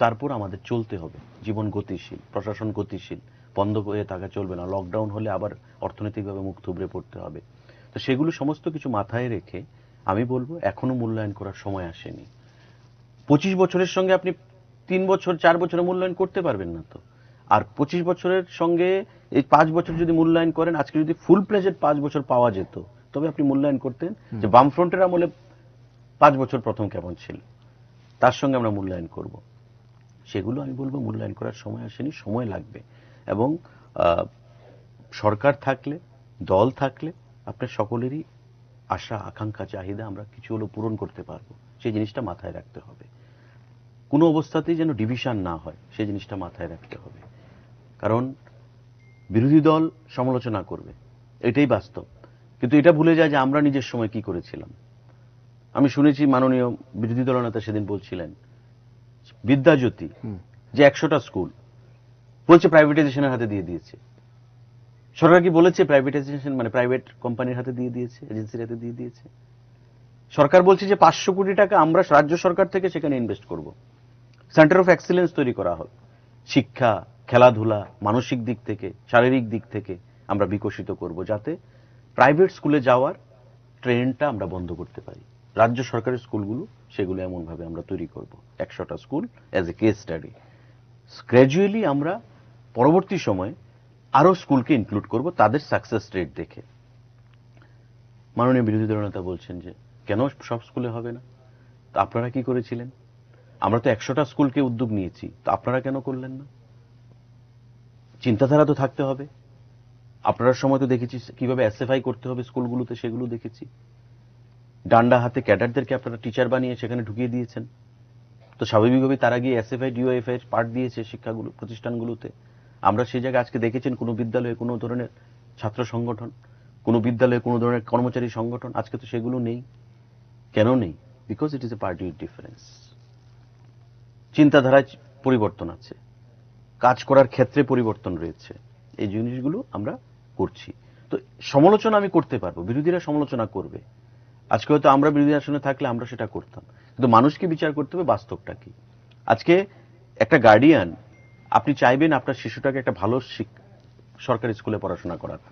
B: তারপর আমাদের চলতে হবে, জীবন গতিশীল, প্রশাসন গতিশীল, বন্ধ হয়ে থাকা চলবে না। লকডাউন হলে আবার অর্থনৈতিকভাবে মুখ থুবড়ে পড়তে হবে। তো সেগুলো সমস্ত কিছু মাথায় রেখে আমি বলবো এখনো মূল্যায়ন করার সময় আসেনি। 25 বছরের সঙ্গে আপনি 3 বছর 4 বছরে মূল্যায়ন করতে পারবেন না তো। আর 25 বছরের সঙ্গে এই 5 বছর যদি মূল্যায়ন করেন, আজকে যদি ফুল প্লেজেড 5 বছর পাওয়া যেত, তবে আপনি মূল্যায়ন করতেন যে বামফ্রন্টের আমলে 5 বছর প্রথম কেমন ছিল, তার সঙ্গে আমরা মূল্যায়ন করব। সেগুলো আমি বলবো মূল্যায়ন করার সময় আসেনি, সময় লাগবে। এবং সরকার থাকলে, দল থাকলে, আপনার সকলেরই আশা আকাঙ্ক্ষা চাহিদা আমরা কিছু হলেও পূরণ করতে পারবো। সেই জিনিসটা মাথায় রাখতে হবে। কোনো অবস্থাতেই যেন ডিভিশন না হয়, সেই জিনিসটা মাথায় রাখতে হবে। কারণ বিরোধী দল সমালোচনা করবে, এটাই বাস্তব। কিন্তু এটা ভুলে যায় যে আমরা নিজের সময় কি করেছিলাম। আমি শুনেছি মাননীয় বিরোধী দলনেতা সেদিন বলছিলেন, বিদ্যাজ্যোতি যে 100টা স্কুল বলছে প্রাইভেটাইজেশনের হাতে দিয়ে দিয়েছে। সরকার কি বলেছে প্রাইভেটাইজেশন মানে প্রাইভেট কোম্পানির হাতে দিয়ে দিয়েছে, এজেন্সির হাতে দিয়ে দিয়েছে? সরকার বলছে যে 500 কোটি টাকা আমরা রাজ্য সরকার থেকে সেখানে ইনভেস্ট করব, সেন্টার অফ এক্সিলেন্স তৈরি করা হবে, শিক্ষা, খেলাধুলা, মানসিক দিক থেকে, শারীরিক দিক থেকে আমরা বিকশিত করব, যাতে প্রাইভেট স্কুলে যাওয়ার ট্রেন্ডটা আমরা বন্ধ করতে পারি। রাজ্য সরকারের স্কুলগুলো সেগুলো এমনভাবে আমরা তৈরি করব, 100টা school as a case study. Gradually আমরা পরবর্তী সময়ে আরো স্কুলকে ইনক্লুড করব তাদের সাকসেস রেট দেখে। মাননীয় বিরোধী দলনেতা বলছেন যে কেন সব স্কুলে হবে না, তো আপনারা কি করেছিলেন? আমরা তো 100টা স্কুলকে উদ্যোগ নিয়েছি, তো আপনারা কেন করলেন না? চিন্তাধারা তো থাকতে হবে। আপনারা সময় তো দেখেছি কিভাবে এসএফআই করতে হবে স্কুলগুলোতে, সেগুলো দেখেছি। ডান্ডা হাতে ক্যাডারদেরকে আপনারা টিচার বানিয়ে সেখানে ঢুকিয়ে দিয়েছেন, তো স্বাভাবিকভাবে তারা গিয়ে এসএফআই ডিওএফআই পার্ট দিয়েছে শিক্ষাগুলো প্রতিষ্ঠানগুলোতে। আমরা সেই জায়গায় আজকে দেখেছেন কোনো বিদ্যালয়ে কোনো ধরনের ছাত্র সংগঠন, কোনো বিদ্যালয়ে কোনো ধরনের কর্মচারী সংগঠন, আজকে তো সেগুলো নেই। কেন নেই? Because it is a party difference. চিন্তাধারায় পরিবর্তন আছে, কাজ করার ক্ষেত্রে পরিবর্তন রয়েছে, এই জিনিসগুলো আমরা করছি। তো সমালোচনা আমি করতে পারবো, বিরোধীরা সমালোচনা করবে। আজকে হয়তো আমরা বিরোধী আসনে থাকলে আমরা সেটা করতাম, কিন্তু মানুষকে বিচার করতে হবে বাস্তবটা কি। আজকে একটা গার্ডিয়ান, আপনি চাইবেন আপনার শিশুটাকে একটা ভালো সরকারি স্কুলে পড়াশোনা করাতে।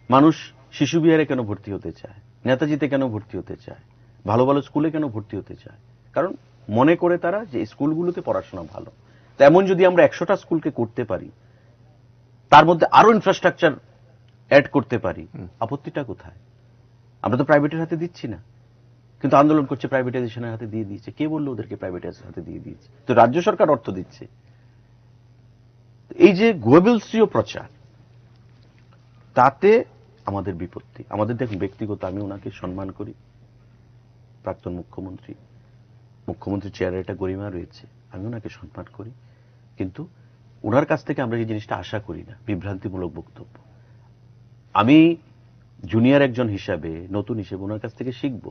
B: মানুষ শিশু বিহারে কেন ভর্তি হতে চায়, নেতাজিতে কেন ভর্তি হতে চায়, ভালো ভালো স্কুলে কেন ভর্তি হতে চায়? কারণ মনে করে তারা যে স্কুলগুলোতে পড়াশোনা ভালো। তেমন যদি আমরা 100টা স্কুলকে করতে পারি, তার মধ্যে আরো ইনফ্রাস্ট্রাকচার অ্যাড করতে পারি, আপত্তিটা কোথায়? আমরা তো প্রাইভেটের হাতে দিচ্ছি না, কিন্তু আন্দোলন করছে প্রাইভেটাইজেশনের হাতে দিয়ে দিয়েছে। কে বললো ওদেরকে প্রাইভেটাইজেশনের হাতে দিয়ে দিয়েছে? তো রাজ্য সরকার অর্থ দিচ্ছে। এই যে গোয়েবলসীয় প্রচার, তাতে আমাদের বিপত্তি। আমাদের দেখুন, ব্যক্তিগত আমি ওনাকে সম্মান করি, প্রাক্তন মুখ্যমন্ত্রী, মুখ্যমন্ত্রী চেয়ারের একটা গরিমা রয়েছে, আমি ওনাকে সম্মান করি, কিন্তু ওনার কাছ থেকে আমরা এই জিনিসটা আশা করি না, বিভ্রান্তিমূলক বক্তব্য। আমি জুনিয়র একজন হিসাবে, নতুন হিসেবে ওনার কাছ থেকে শিখব।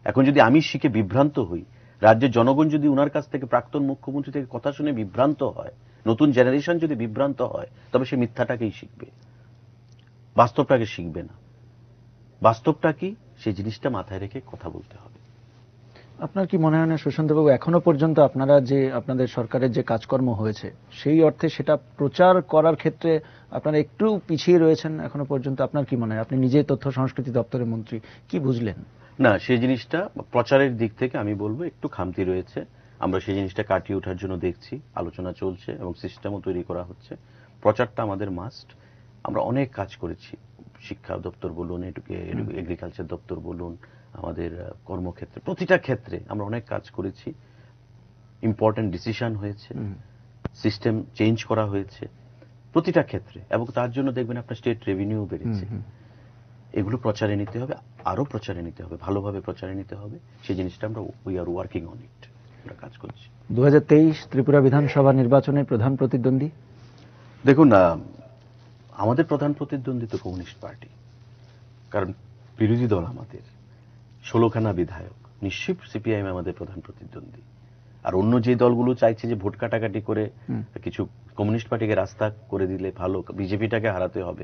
B: এখন যদি আমি শিখে বিভ্রান্ত হই, রাজ্যের জনগণ যদি ওনার কাছ থেকে, প্রাক্তন মুখ্যমন্ত্রী থেকে কথা শুনে বিভ্রান্ত হয়, নতুন জেনারেশন যদি বিভ্রান্ত হয়, তবে সে মিথ্যাটাকেই শিখবে, বাস্তবটাকে শিখবে না। বাস্তবটা কি, সেই জিনিসটা মাথায় রেখে কথা বলতে হবে।
C: আপনার কি মনে হয় না সুশান্তবাবু, এখনো পর্যন্ত আপনারা যে আপনাদের সরকারের যে কাজকর্ম হয়েছে সেই অর্থে সেটা প্রচার করার ক্ষেত্রে আপনারা একটু পিছিয়ে রয়েছেন এখনো পর্যন্ত? আপনার কি মনে হয়? আপনি নিজেই তথ্য সংস্কৃতি দপ্তরের মন্ত্রী, কি বুঝলেন?
B: না, সেই জিনিসটা প্রচারের দিক থেকে আমি বলবো একটু খামতি রয়েছে। আমরা সেই জিনিসটা কাটিয়ে ওঠার জন্য দেখছি, আলোচনা চলছে এবং সিস্টেমও তৈরি করা হচ্ছে। প্রচারটা আমাদের মাস্ট। আমরা অনেক কাজ করেছি, শিক্ষা দপ্তর বলুন, এগ্রিকালচার দপ্তর বলুন, আমাদের কর্মক্ষেত্রে, প্রতিটা ক্ষেত্রে আমরা অনেক কাজ করেছি। ইম্পর্টেন্ট ডিসিশন হয়েছে, সিস্টেম চেঞ্জ করা হয়েছে প্রতিটা ক্ষেত্রে, এবং তার জন্য দেখবেন আপনার স্টেট রেভিনিউ বেড়েছে। এগুলো প্রচারে নিতে হবে, আরো প্রচারে নিতে হবে, ভালোভাবে প্রচারে নিতে হবে। সেই জিনিসটা আমরা we are working on it, আমরা কাজ করছি।
C: 2023 ত্রিপুরা বিধানসভা নির্বাচনের প্রধান প্রতিদ্বন্দ্বী?
B: দেখুন, আমাদের প্রধান প্রতিদ্বন্দ্বী তো কমিউনিস্ট পার্টি, কারণ বিরোধী দল আমাদের 16খানা বিধায়ক, নিশ্চয়ই সিপিআইএম আমাদের প্রধান প্রতিদ্বন্দ্বী। আর অন্য যে দলগুলো চাইছে যে ভোট কাটাকাটি করে কিছু কমিউনিস্ট পার্টিকে রাস্তা করে দিলে ভালো, বিজেপিটাকে হারাতে হবে,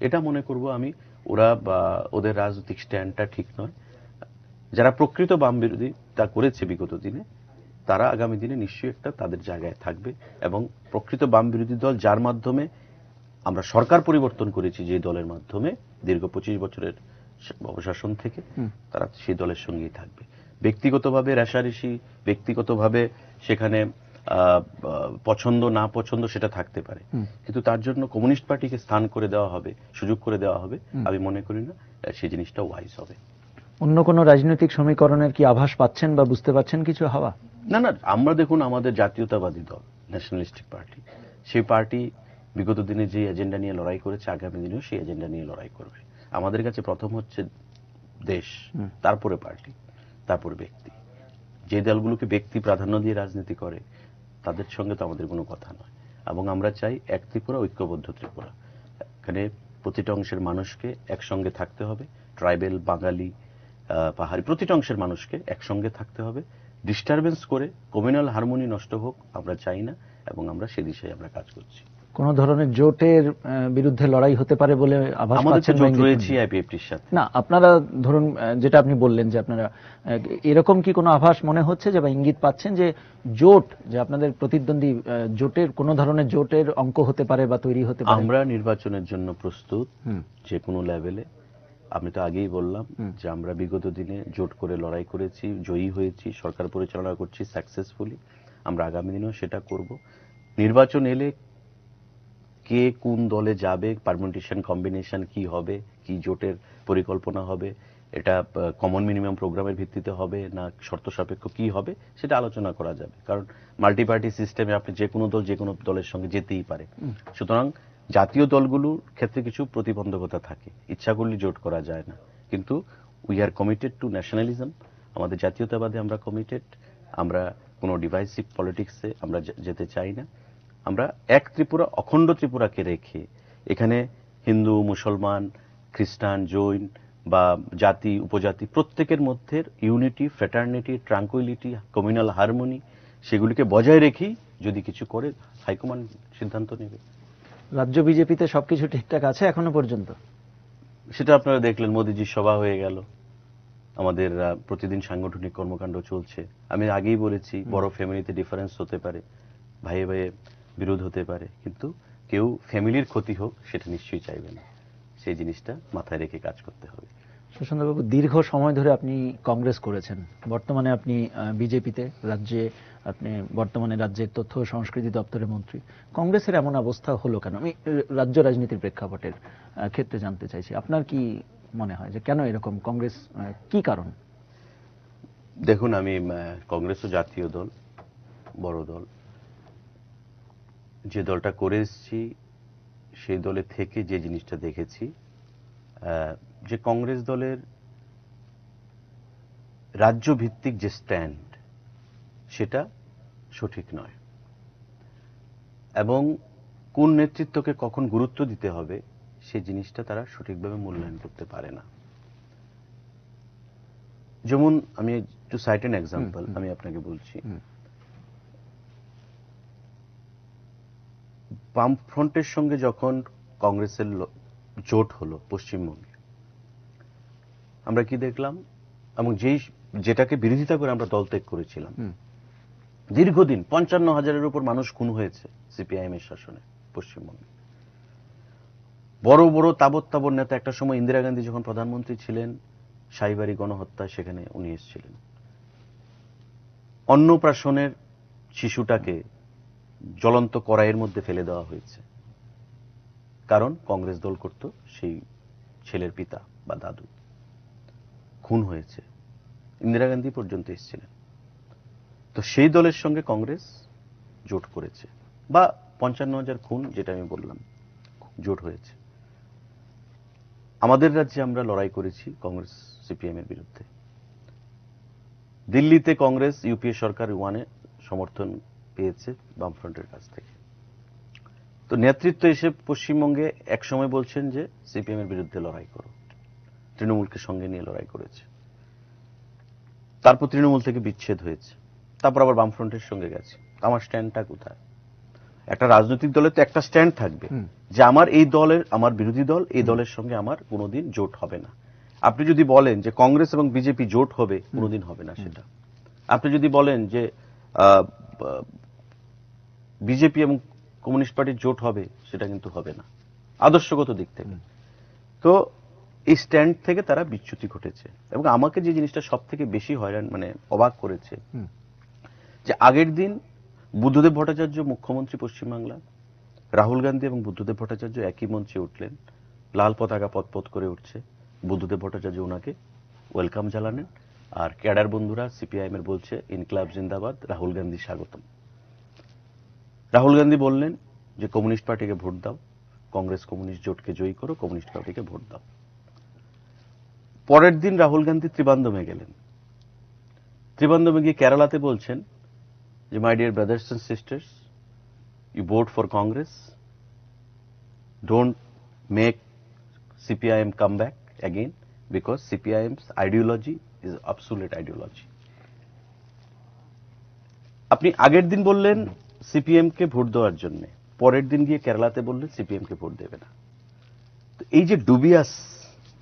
B: এটা মনে করব আমি ওরা বা ওদের রাজনৈতিক স্ট্যান্ডটা ঠিক নয়। যারা প্রকৃত বাম বিরোধী তা করেছে বিগত দিনে, তারা আগামী দিনে নিশ্চয়ই একটা তাদের জায়গায় থাকবে। এবং প্রকৃত বাম বিরোধী দল, যার মাধ্যমে আমরা সরকার পরিবর্তন করেছি, যে দলের মাধ্যমে দীর্ঘ 25 বছরের অবশাসন থেকে, তারা সেই দলের সঙ্গেই থাকবে। ব্যক্তিগতভাবে রেষারেষি, ব্যক্তিগতভাবে সেখানে পছন্দ না পছন্দ সেটা থাকতে পারে, কিন্তু তার জন্য কমিউনিস্ট পার্টিকে স্থান করে দেওয়া হবে, সুযোগ করে দেওয়া হবে, আমি মনে করি না সেই জিনিসটা ওয়াইজ হবে।
C: অন্য কোনো রাজনৈতিক সমীকরণের কি আভাস পাচ্ছেন বা বুঝতে পারছেন কিছু হাওয়া?
B: না না, আমরা দেখুন আমাদের জাতীয়তাবাদী দল, ন্যাশনালিস্টিক পার্টি, সেই পার্টি বিগত দিনে যে এজেন্ডা নিয়ে লড়াই করেছে, আগামী দিনেও সেই এজেন্ডা নিয়ে লড়াই করবে। আমাদের কাছে প্রথম হচ্ছে দেশ, তারপরে পার্টি, তারপরে ব্যক্তি। যে দলগুলোকে ব্যক্তি প্রাধান্য দিয়ে রাজনীতি করে, তাদের সঙ্গে তো আমাদের কোনো কথা নয়। এবং আমরা চাই এক ত্রিপুরা, ঐক্যবদ্ধ ত্রিপুরা। এখানে প্রতিটা অংশের মানুষকে একসঙ্গে থাকতে হবে, ট্রাইবেল, বাঙালি, পাহাড়ি, প্রতিটা অংশের মানুষকে একসঙ্গে থাকতে হবে। ডিস্টারবেন্স করে কমিউনাল হারমোনি নষ্ট হোক আমরা চাই না, এবং আমরা সে দিশায় আমরা কাজ করছি।
C: কোন ধরনের জোটের বিরুদ্ধে লড়াই হতে পারে বলে আভাস পাচ্ছেন?
B: আমাদের জোট রয়েছে আইপিএফটির সাথে।
C: না, আপনারা ধরুন যেটা আপনি বললেন যে আপনারা এরকম কি কোনো আভাস মনে হচ্ছে যে, বা ইঙ্গিত পাচ্ছেন যে জোট, যে আপনাদের প্রতিদ্বন্দ্বী জোটের কোন ধরনের জোটের অঙ্ক হতে পারে বা তৈরি হতে পারে?
B: আমরা নির্বাচনের জন্য প্রস্তুত, যে কোনো লেভেলে। আমি তো আগেই বললাম যে আমরা বিগত দিনে জোট করে লড়াই করেছি, জয়ী হয়েছি, সরকার পরিচালনা করছি সাকসেসফুলি। আমরা আগামী দিনেও সেটা করব। নির্বাচন এলে কে কোন দলে যাবে, পারমিউটেশন কম্বিনেশন কি হবে, কি জোটের পরিকল্পনা হবে, এটা কমন মিনিমাম প্রোগ্রামের ভিত্তিতে হবে না শর্ত সাপেক্ষ কি হবে, সেটা আলোচনা করা যাবে। কারণ মাল্টি পার্টি সিস্টেমে আপনি যে কোনো দল যে কোনো দলের সঙ্গে যেতেই পারে। সুতরাং জাতীয় দলগুলোর ক্ষেত্রে কিছু প্রতিবন্ধকতা থাকে, ইচ্ছা করলে জোট করা যায় না। কিন্তু we are committed two nationalism, আমাদের জাতীয়তাবাদে আমরা কমিটেড। আমরা কোনো ডিভাইসিভ পলিটিক্সে আমরা যেতে চাই না। আমরা এক ত্রিপুরা, অখণ্ড ত্রিপুরাকে রেখে এখানে হিন্দু, মুসলমান, খ্রিস্টান, জৈন বা জাতি উপজাতি প্রত্যেকের মধ্যে unity, fraternity, tranquility, communal harmony সেগুলিকে বজায় রেখেই যদি কিছু করে হাইকমান্ড সিদ্ধান্ত নেবে।
C: রাজ্য বিজেপিতে সবকিছু ঠিকঠাক আছে এখনো পর্যন্ত?
B: সেটা আপনারা দেখলেন, মোদিজির সভা হয়ে গেল, আমাদের প্রতিদিন সাংগঠনিক কর্মকাণ্ড চলছে। আমি আগেই বলেছি, বড় ফ্যামিলিতে ডিফারেন্স হতে পারে, ভাইয়ে ভাইয়ে বিরোধ হতে পারে, কিন্তু কেউ ফ্যামিলির ক্ষতি হোক সেটা নিশ্চয়ই চাইবে না। সেই জিনিসটা মাথায় রেখে কাজ করতে হবে।
C: সুশান্তবাবু, দীর্ঘ সময় ধরে আপনি কংগ্রেস করেছেন, বর্তমানে আপনি বিজেপিতে, রাজ্যে আপনি বর্তমানে রাজ্যের তথ্য ও সংস্কৃতি দপ্তরের মন্ত্রী। কংগ্রেসের এমন অবস্থা হলো কেন? আমি রাজ্য রাজনীতির প্রেক্ষাপটের ক্ষেত্রে জানতে চাইছি, আপনার কি মনে হয় যে কেন এরকম কংগ্রেস, কি কারণ?
B: দেখুন, আমি কংগ্রেসও জাতীয় দল, বড় দল, যে দলটা করে এসেছি সেই দলে থেকে যে জিনিসটা দেখেছি, যে কংগ্রেস দলের রাজ্য ভিত্তিক যে স্ট্যান্ড সেটা সঠিক নয়, এবং কোন নেতৃত্বকে কখন গুরুত্ব দিতে হবে সেই জিনিসটা তারা সঠিকভাবে মূল্যায়ন করতে পারে না। যেমন আমি টু সাইট অ্যান এক্সাম্পল আমি আপনাকে বলছি, বামফ্রন্টের সঙ্গে যখন কংগ্রেসের জোট হলো পশ্চিমবঙ্গে, আমরা কি দেখলাম, এবং যেটাকে বিরোধিতা করে আমরা দল ত্যাগ করেছিলাম, দীর্ঘদিন 55,000-এর উপর মানুষ খুন হয়েছে সিপিআইএম এর শাসনে পশ্চিমবঙ্গে। বড় বড় তাবৎ তাবৎ নেতা, একটা সময় ইন্দিরা গান্ধী যখন প্রধানমন্ত্রী ছিলেন, শাহীবাড়ি গণহত্যা, সেখানে উনি এসেছিলেন। অন্নপ্রাশনের শিশুটাকে জ্বলন্ত কড়াইয়ের মধ্যে ফেলে দেওয়া হয়েছে, কারণ কংগ্রেস দল করত, সেই ছেলের পিতা বা দাদু খুন হয়েছে। ইন্দিরা গান্ধী পর্যন্ত এসেছিলেন। তো সেই দলের সঙ্গে কংগ্রেস জোট করেছে, বা 55,000 খুন যেটা আমি বললাম জোট হয়েছে। আমাদের রাজ্যে আমরা লড়াই করেছি কংগ্রেস সিপিএম এর বিরুদ্ধে। দিল্লিতে কংগ্রেস ইউপিএ সরকার ওয়ানে সমর্থন পেয়েছে বামফ্রন্টের কাছ থেকে। তো নেতৃত্ব এসে পশ্চিমবঙ্গে এক সময় বলছেন যে সিপিএম এর বিরুদ্ধে লড়াই করো, তৃণমূলকে সঙ্গে নিয়ে লড়াই করেছে। তারপর তৃণমূল থেকে বিচ্ছেদ হয়েছে, তারপর আবার বামফ্রন্টের সঙ্গে গেছে। আমার স্ট্যান্ডটা কোথায়? একটা রাজনৈতিক দলে তো একটা স্ট্যান্ড থাকবে যে আমার এই দলের, আমার বিরোধী দল, এই দলের সঙ্গে আমার কোনোদিন জোট হবে না। আপনি যদি বলেন যে কংগ্রেস এবং বিজেপি জোট হবে, কোনোদিন হবে না সেটা। আপনি যদি বলেন যে বিজেপি এবং কমিউনিস্ট পার্টির জোট হবে, সেটা কিন্তু হবে না আদর্শগত দিক থেকে। তো এই স্ট্যান্ড থেকে তারা বিচ্যুতি ঘটেছে। এবং আমাকে যে জিনিসটা সব থেকে বেশি হয়রান, মানে অবাক করেছে, যে আগের দিন বুদ্ধদেব ভট্টাচার্য মুখ্যমন্ত্রী পশ্চিমবাংলা, রাহুল গান্ধী এবং বুদ্ধদেব ভট্টাচার্য একই মঞ্চে উঠলেন, লাল পতাকা পথ করে উঠছে, বুদ্ধদেব ভট্টাচার্য ওনাকে ওয়েলকাম জানালেন, আর ক্যাডার বন্ধুরা সিপিআইএম এর বলছে ইনকলাব জিন্দাবাদ, রাহুল গান্ধী স্বাগতম। রাহুল গান্ধী বললেন যে কমিউনিস্ট পার্টিকে ভোট দাও, কংগ্রেস কমিউনিস্ট জোটকে জয়ী করো, কমিউনিস্ট পার্টিকে ভোট দাও। পরের দিন রাহুল গান্ধী ত্রিবান্ধমে গেলেন, ত্রিবান্ধমে গিয়ে কেরালাতে বলছেন যে my dear brothers and sisters, you vote for Congress, don't make CPIM come back again, because CPIM's ideology is absolute ideology. আপনি আগের দিন বললেন সিপিএম কে ভোট দেওয়ার জন্য, পরের দিন গিয়ে কেরালাতে বললেন সিপিএম কে ভোট দেবে না। তো এই যে ডুবিয়াস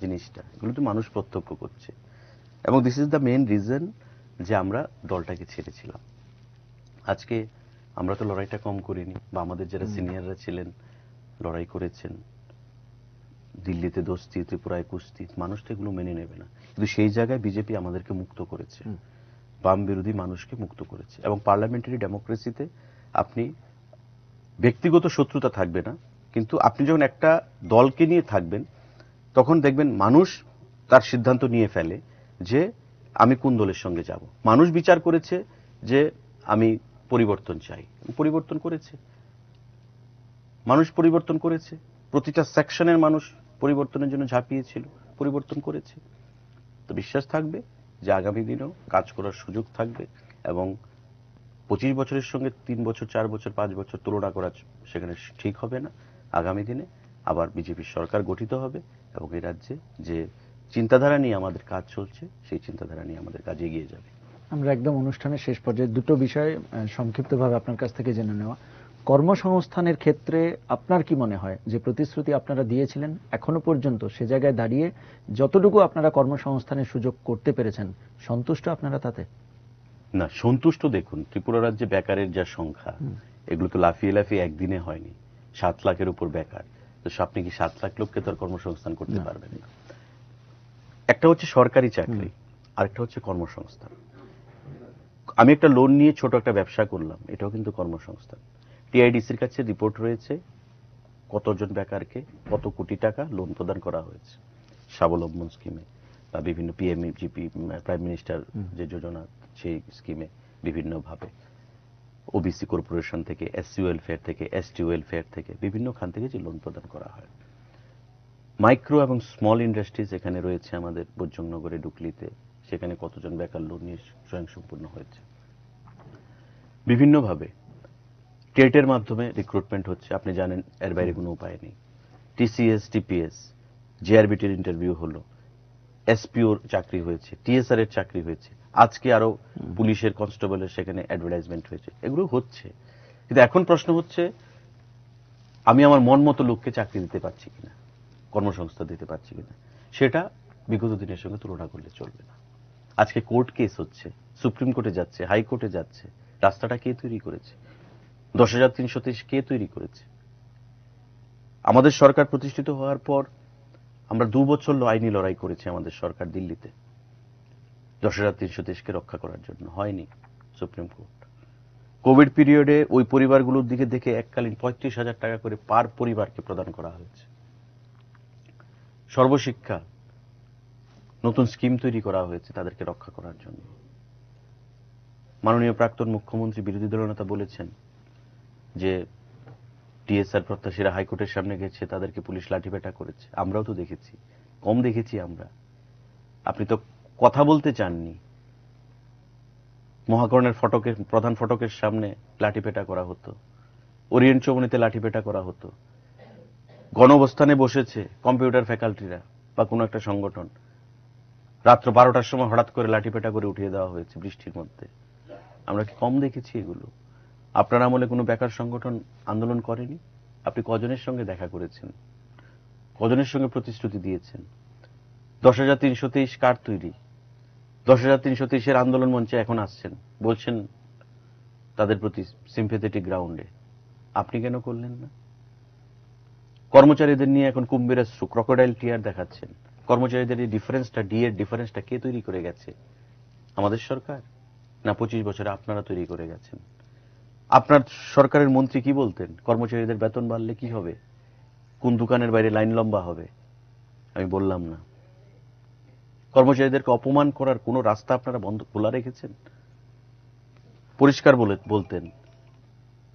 B: জিনিসটা, এগুলো তো মানুষ প্রত্যক্ষ করছে, এবং this is the main reason যে আমরা দলটাকে ছেড়েছিলাম। আজকে আমরা তো লড়াইটা কম করিনি, বা আমাদের যারা সিনিয়ররা ছিলেন লড়াই করেছেন, দিল্লিতে দোস্তি, ত্রিপুরায় কুস্তি, মানুষ তো এগুলো মেনে নেবে না। কিন্তু সেই জায়গায় বিজেপি আমাদেরকে মুক্ত করেছে, বাম বিরোধী মানুষকে মুক্ত করেছে। এবং পার্লামেন্টারি ডেমোক্রেসিতে আপনি ব্যক্তিগত শত্রুতা থাকবে না, কিন্তু আপনি যখন একটা দলকে নিয়ে থাকবেন তখন দেখবেন মানুষ তার সিদ্ধান্ত নিয়ে ফেলে যে আমি কোন দলের সঙ্গে যাব। মানুষ বিচার করেছে যে আমি পরিবর্তন চাই, পরিবর্তন করেছে, মানুষ পরিবর্তন করেছে, প্রতিটা সেকশনের মানুষ পরিবর্তনের জন্য ঝাঁপিয়েছিল, পরিবর্তন করেছে। তো বিশ্বাস থাকবে যে আগামী দিনেও কাজ করার সুযোগ থাকবে এবং 25 বছরের সঙ্গে 3 বছর 4 বছর 5 বছর তুলনা করা সেখানে ঠিক হবে না। আগামী দিনে আবার বিজেপির সরকার গঠিত হবে এবং এই রাজ্যে যে চিন্তাধারা নিয়ে আমাদের কাজ চলছে সেই চিন্তাধারা নিয়ে আমাদের কাজ এগিয়ে যাবে।
C: আমরা একদম অনুষ্ঠানের শেষ পর্যায়ে দুটো বিষয় সংক্ষিপ্তভাবে আপনার কাছ থেকে জেনে নেওয়া। কর্মসংস্থানের ক্ষেত্রে আপনার কি মনে হয় যে প্রতিশ্রুতি আপনারা দিয়েছিলেন এখনো পর্যন্ত সে জায়গায় দাঁড়িয়ে যতটুকু আপনারা কর্মসংস্থানের সুযোগ করতে পেরেছেন সন্তুষ্ট আপনারা তাতে?
B: না, সন্তুষ্ট দেখুন, ত্রিপুরা রাজ্যে বেকারের যা সংখ্যা, এগুলো তো লাফিয়ে লাফিয়ে একদিনে হয়নি। 7 লাখের উপর বেকার। তো আপনি কি 7 লাখ লোককে তো আর কর্মসংস্থান করতে পারবেন না। একটা হচ্ছে সরকারি চাকরি, আরেকটা হচ্ছে কর্মসংস্থান। আমি একটা লোন নিয়ে ছোট একটা ব্যবসা করলাম, এটাও কিন্তু কর্মসংস্থান। টিআইডিসির কাছে রিপোর্ট রয়েছে কতজন বেকারকে কত কোটি টাকা লোন প্রদান করা হয়েছে স্বাবলম্বন স্কিমে বা বিভিন্ন পিএমজিপি, প্রাইম মিনিস্টার যে যোজনা, সেই স্কিমে বিভিন্নভাবে ওবিসি কর্পোরেশন থেকে, এসসি ওয়েলফেয়ার থেকে, এসটি ওয়েলফেয়ার থেকে, বিভিন্ন খান থেকে যে লোন প্রদান করা হয়। মাইক্রো এবং স্মল ইন্ডাস্ট্রিজ এখানে রয়েছে আমাদের বোজ্জংনগরে, ডুকলিতে, সেখানে কতজন বেকার লোন নিয়ে স্বয়ংসম্পূর্ণ হয়েছে। বিভিন্নভাবে টেটের মাধ্যমে রিক্রুটমেন্ট হচ্ছে, আপনি জানেন, এর বাইরে কোনো উপায় নেই। টিসিএস, টিপিএস, জেআরবিটির ইন্টারভিউ হলো, এসপিওর চাকরি হয়েছে, টিএসআর এর চাকরি হয়েছে, আজকে আরো পুলিশের কনস্টেবলের সেখানে অ্যাডভার্টাইজমেন্ট হয়েছে। এগুলো হচ্ছে, কিন্তু এখন প্রশ্ন হচ্ছে আমি আমার মন মতো লোককে চাকরি দিতে পারছি কিনা, কর্মসংস্থান দিতে পারছি কিনা। সেটা বিগত দিনের সঙ্গে তুলনা করলে চলবে না। আজকে কোর্ট কেস হচ্ছে, সুপ্রিম কোর্টে যাচ্ছে, হাইকোর্টে যাচ্ছে। রাস্তাটা কে তৈরি করেছে? 10,323 কে তৈরি করেছে? আমাদের সরকার প্রতিষ্ঠিত হওয়ার পর আমরা 2 বছর আইনি লড়াই করেছি আমাদের সরকার দিল্লিতে 10,323 কে রক্ষা করার জন্য, হয়নি সুপ্রিম কোর্ট। কোভিড পিরিয়ডে ওই পরিবারগুলোর দিকে দেখে এককালীন 35,000 টাকা করে পার পরিবারকে প্রদান করা হয়েছে। সর্বশিক্ষা নতুন স্কিম তৈরি করা হয়েছে তাদেরকে রক্ষা করার জন্য। মাননীয় প্রাক্তন মুখ্যমন্ত্রী বিরোধী দলনেতা বলেছেন যে টিএসআর প্রত্যাশীরা হাইকোর্টের সামনে গেছে, তাদেরকে পুলিশ লাঠিপেটা করেছে। আমরাও তো দেখেছি, কম দেখেছি আমরা। আপনি তো কথা বলতে চাননি। মহাকরণের ফটকের, প্রধান ফটকের সামনে লাঠিপেটা করা হতো, ওরিয়েন্ট চৌমুহনীতে লাঠিপেটা করা হতো। গণঅবস্থানে বসেছে কম্পিউটার ফ্যাকাল্টিরা বা কোনো একটা সংগঠন, রাত্র 12টার সময় হঠাৎ করে লাঠিপেটা করে উঠিয়ে দেওয়া হয়েছে বৃষ্টির মধ্যে। আমরা কি কম দেখেছি এগুলো? আপনার আমলে কোনো বেকার সংগঠন আন্দোলন করেনি? আপনি কজনের সঙ্গে দেখা করেছেন? কজনের সঙ্গে প্রতিশ্রুতি দিয়েছেন? 10,323 কার তৈরি? 10,323 আন্দোলন মঞ্চে এখন আসছেন, বলছেন তাদের প্রতি সিম্প্যাথেটিক গ্রাউন্ডে। আপনি কেন করলেন না? কর্মচারীদের নিয়ে এখন কুম্ভীর অশ্রু, ক্রোকোডাইল টিয়ার দেখাচ্ছেন। কর্মচারীদের এই ডিফারেন্সটা, ডি এর ডিফারেন্সটা কে তৈরি করে গেছে? আমাদের সরকার? না 25 বছরে আপনারা তৈরি করে গেছেন? আপনার সরকারের মন্ত্রী কি বলতেন? কর্মচারীদের বেতন বাড়লে কি হবে, কোন দোকানের বাইরে লাইন লম্বা হবে? আমি বললাম না। কর্মচারীদেরকে অপমান করার কোন রাস্তা আপনারা বন্ধ খোলা রেখেছেন? পরিষ্কার বলতেন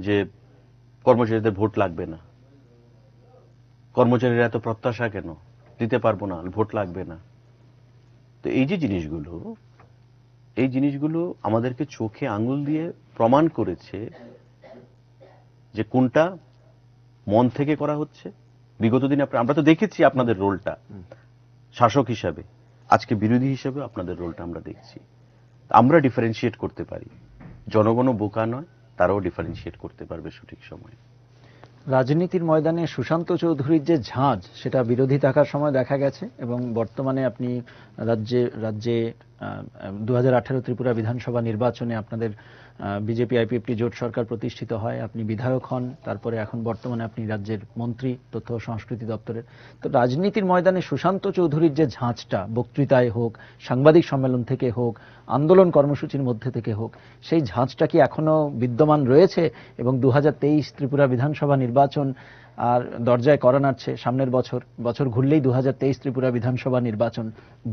B: যে কর্মচারীদের ভোট লাগবে না, কর্মচারীরা এত প্রত্যাশা কেন, দিতে পারবো না, ভোট লাগবে না। তো এই যে জিনিসগুলো, এই জিনিসগুলো আমাদেরকে চোখে আঙুল দিয়ে প্রমাণ করেছে যে কোনটা মন থেকে করা হচ্ছে। বিগত দিনে আমরা তো দেখেছি আপনাদের রোলটা শাসক হিসাবে, আজকে বিরোধী হিসেবে আপনাদের রোলটা আমরা দেখছি। আমরা ডিফারেন্সিয়েট করতে পারি, জনগণও বোকা নয়, তারাও ডিফারেন্সিয়েট করতে পারবে সঠিক সময়ে।
C: রাজনীতির ময়দানে সুশান্ত চৌধুরীর যে ঝাঁজ, সেটা বিরোধী থাকার সময় দেখা গেছে এবং বর্তমানে আপনি রাজ্যে 2018 ত্রিপুরা বিধানসভা নির্বাচনে আপনাদের বিজেপি আইপিএফটি জোট সরকার প্রতিষ্ঠিত হয়, আপনি বিধায়ক হন, তারপরে এখন বর্তমানে আপনি রাজ্যের মন্ত্রী তথ্য ও সংস্কৃতি দপ্তরের। তো রাজনীতির ময়দানে সুশান্ত চৌধুরীর যে ঝাঁজটা, বক্তৃতায় হোক, সাংবাদিক সম্মেলন থেকে হোক, আন্দোলন কর্মসূচির মধ্যে থেকে হোক, সেই ঝাঁজটা কি এখনো বিদ্যমান রয়েছে? এবং 2023 ত্রিপুরা বিধানসভা নির্বাচন আর দরজায় করা নাড়ছে সামনের বছর ঘুরলেই 2023 ত্রিপুরা বিধানসভা নির্বাচন।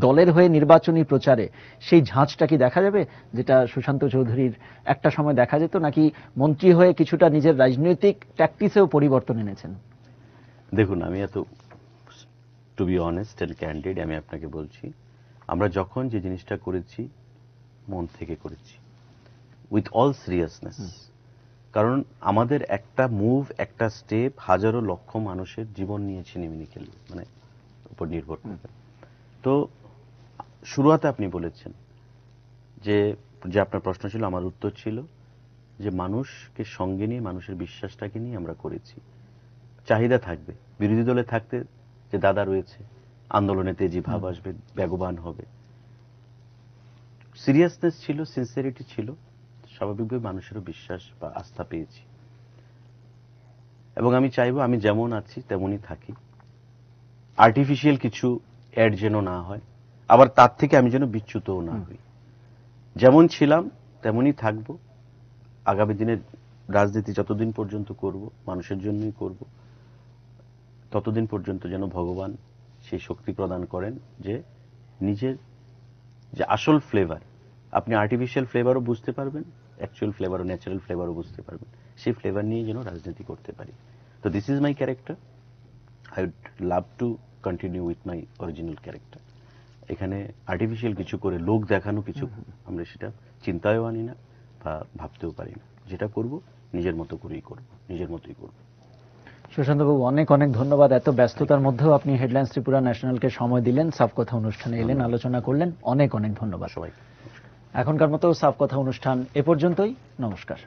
C: দলের হয়ে নির্বাচনী প্রচারে সেই ঝাঁজটা কি দেখা যাবে, যেটা সুশান্ত চৌধুরীর একটা সময় দেখা যেত, নাকি মন্ত্রী হয়ে কিছুটা নিজের রাজনৈতিক ট্যাকটিসেও পরিবর্তন এনেছেন?
B: দেখুন, আমি to be honest and candid আমি আপনাকে বলছি, আমরা যখন যে জিনিসটা করেছি মন থেকে করেছি, উইথ অল সিরিয়াসনেস। কারণ আমাদের একটা মুভ, একটা স্টেপ হাজারো লক্ষ মানুষের জীবন নিয়ে ছিনিমিনি মানে উপর নির্ভর করবে। তো শুরুয়াতে আপনি বলেছেন যে আপনার প্রশ্ন ছিল, আমার উত্তর ছিল যে মানুষকে সঙ্গে নিয়ে, মানুষের বিশ্বাসটাকে নিয়ে আমরা করেছি। চাহিদা থাকবে বিরোধী দলে থাকতে, যে দাদা রয়েছে, আন্দোলনে তেজি ভাব আসবে, বেগবান হবে। সিরিয়াসনেস ছিল, সিনসিয়ারিটি ছিল, স্বাভাবিকভাবে মানুষেরও বিশ্বাস বা আস্থা পেয়েছি। এবং আমি চাইবো আমি যেমন আছি তেমনই থাকি, আর্টিফিশিয়াল কিছু অ্যাড যেন না হয়, আবার তার থেকে আমি যেন বিচ্যুতও না হই। যেমন ছিলাম তেমনই থাকবো। আগামী দিনে রাজনীতি যতদিন পর্যন্ত করব, মানুষের জন্যই করব, ততদিন পর্যন্ত যেন ভগবান সেই শক্তি প্রদান করেন যে নিজের যে আসল ফ্লেভার, আপনি আর্টিফিশিয়াল ফ্লেভারও বুঝতে পারবেন, অ্যাকচুয়াল ফ্লেভারও, ন্যাচারাল ফ্লেভারও বুঝতে পারবেন, সেই ফ্লেভার নিয়ে যেন রাজনীতি করতে পারি। তো this is my character. I would love to continue with my original character. এখানে আর্টিফিশিয়াল কিছু করে লোক দেখানো কিছু আমরা সেটা চিন্তায়ও আনি না বা ভাবতেও পারি না। যেটা করব নিজের মতো করেই করব, নিজের মতোই করব।
C: সুশান্তবাবু, অনেক অনেক ধন্যবাদ। এত ব্যস্ততার মধ্যেও আপনি হেডলাইন্স ত্রিপুরা ন্যাশনালকে সময় দিলেন, সাফ কথা অনুষ্ঠানে এলেন, আলোচনা করলেন, অনেক অনেক ধন্যবাদ।
B: সবাই
C: এখনকার মতো সাফ কথা অনুষ্ঠান এ পর্যন্তই। নমস্কার।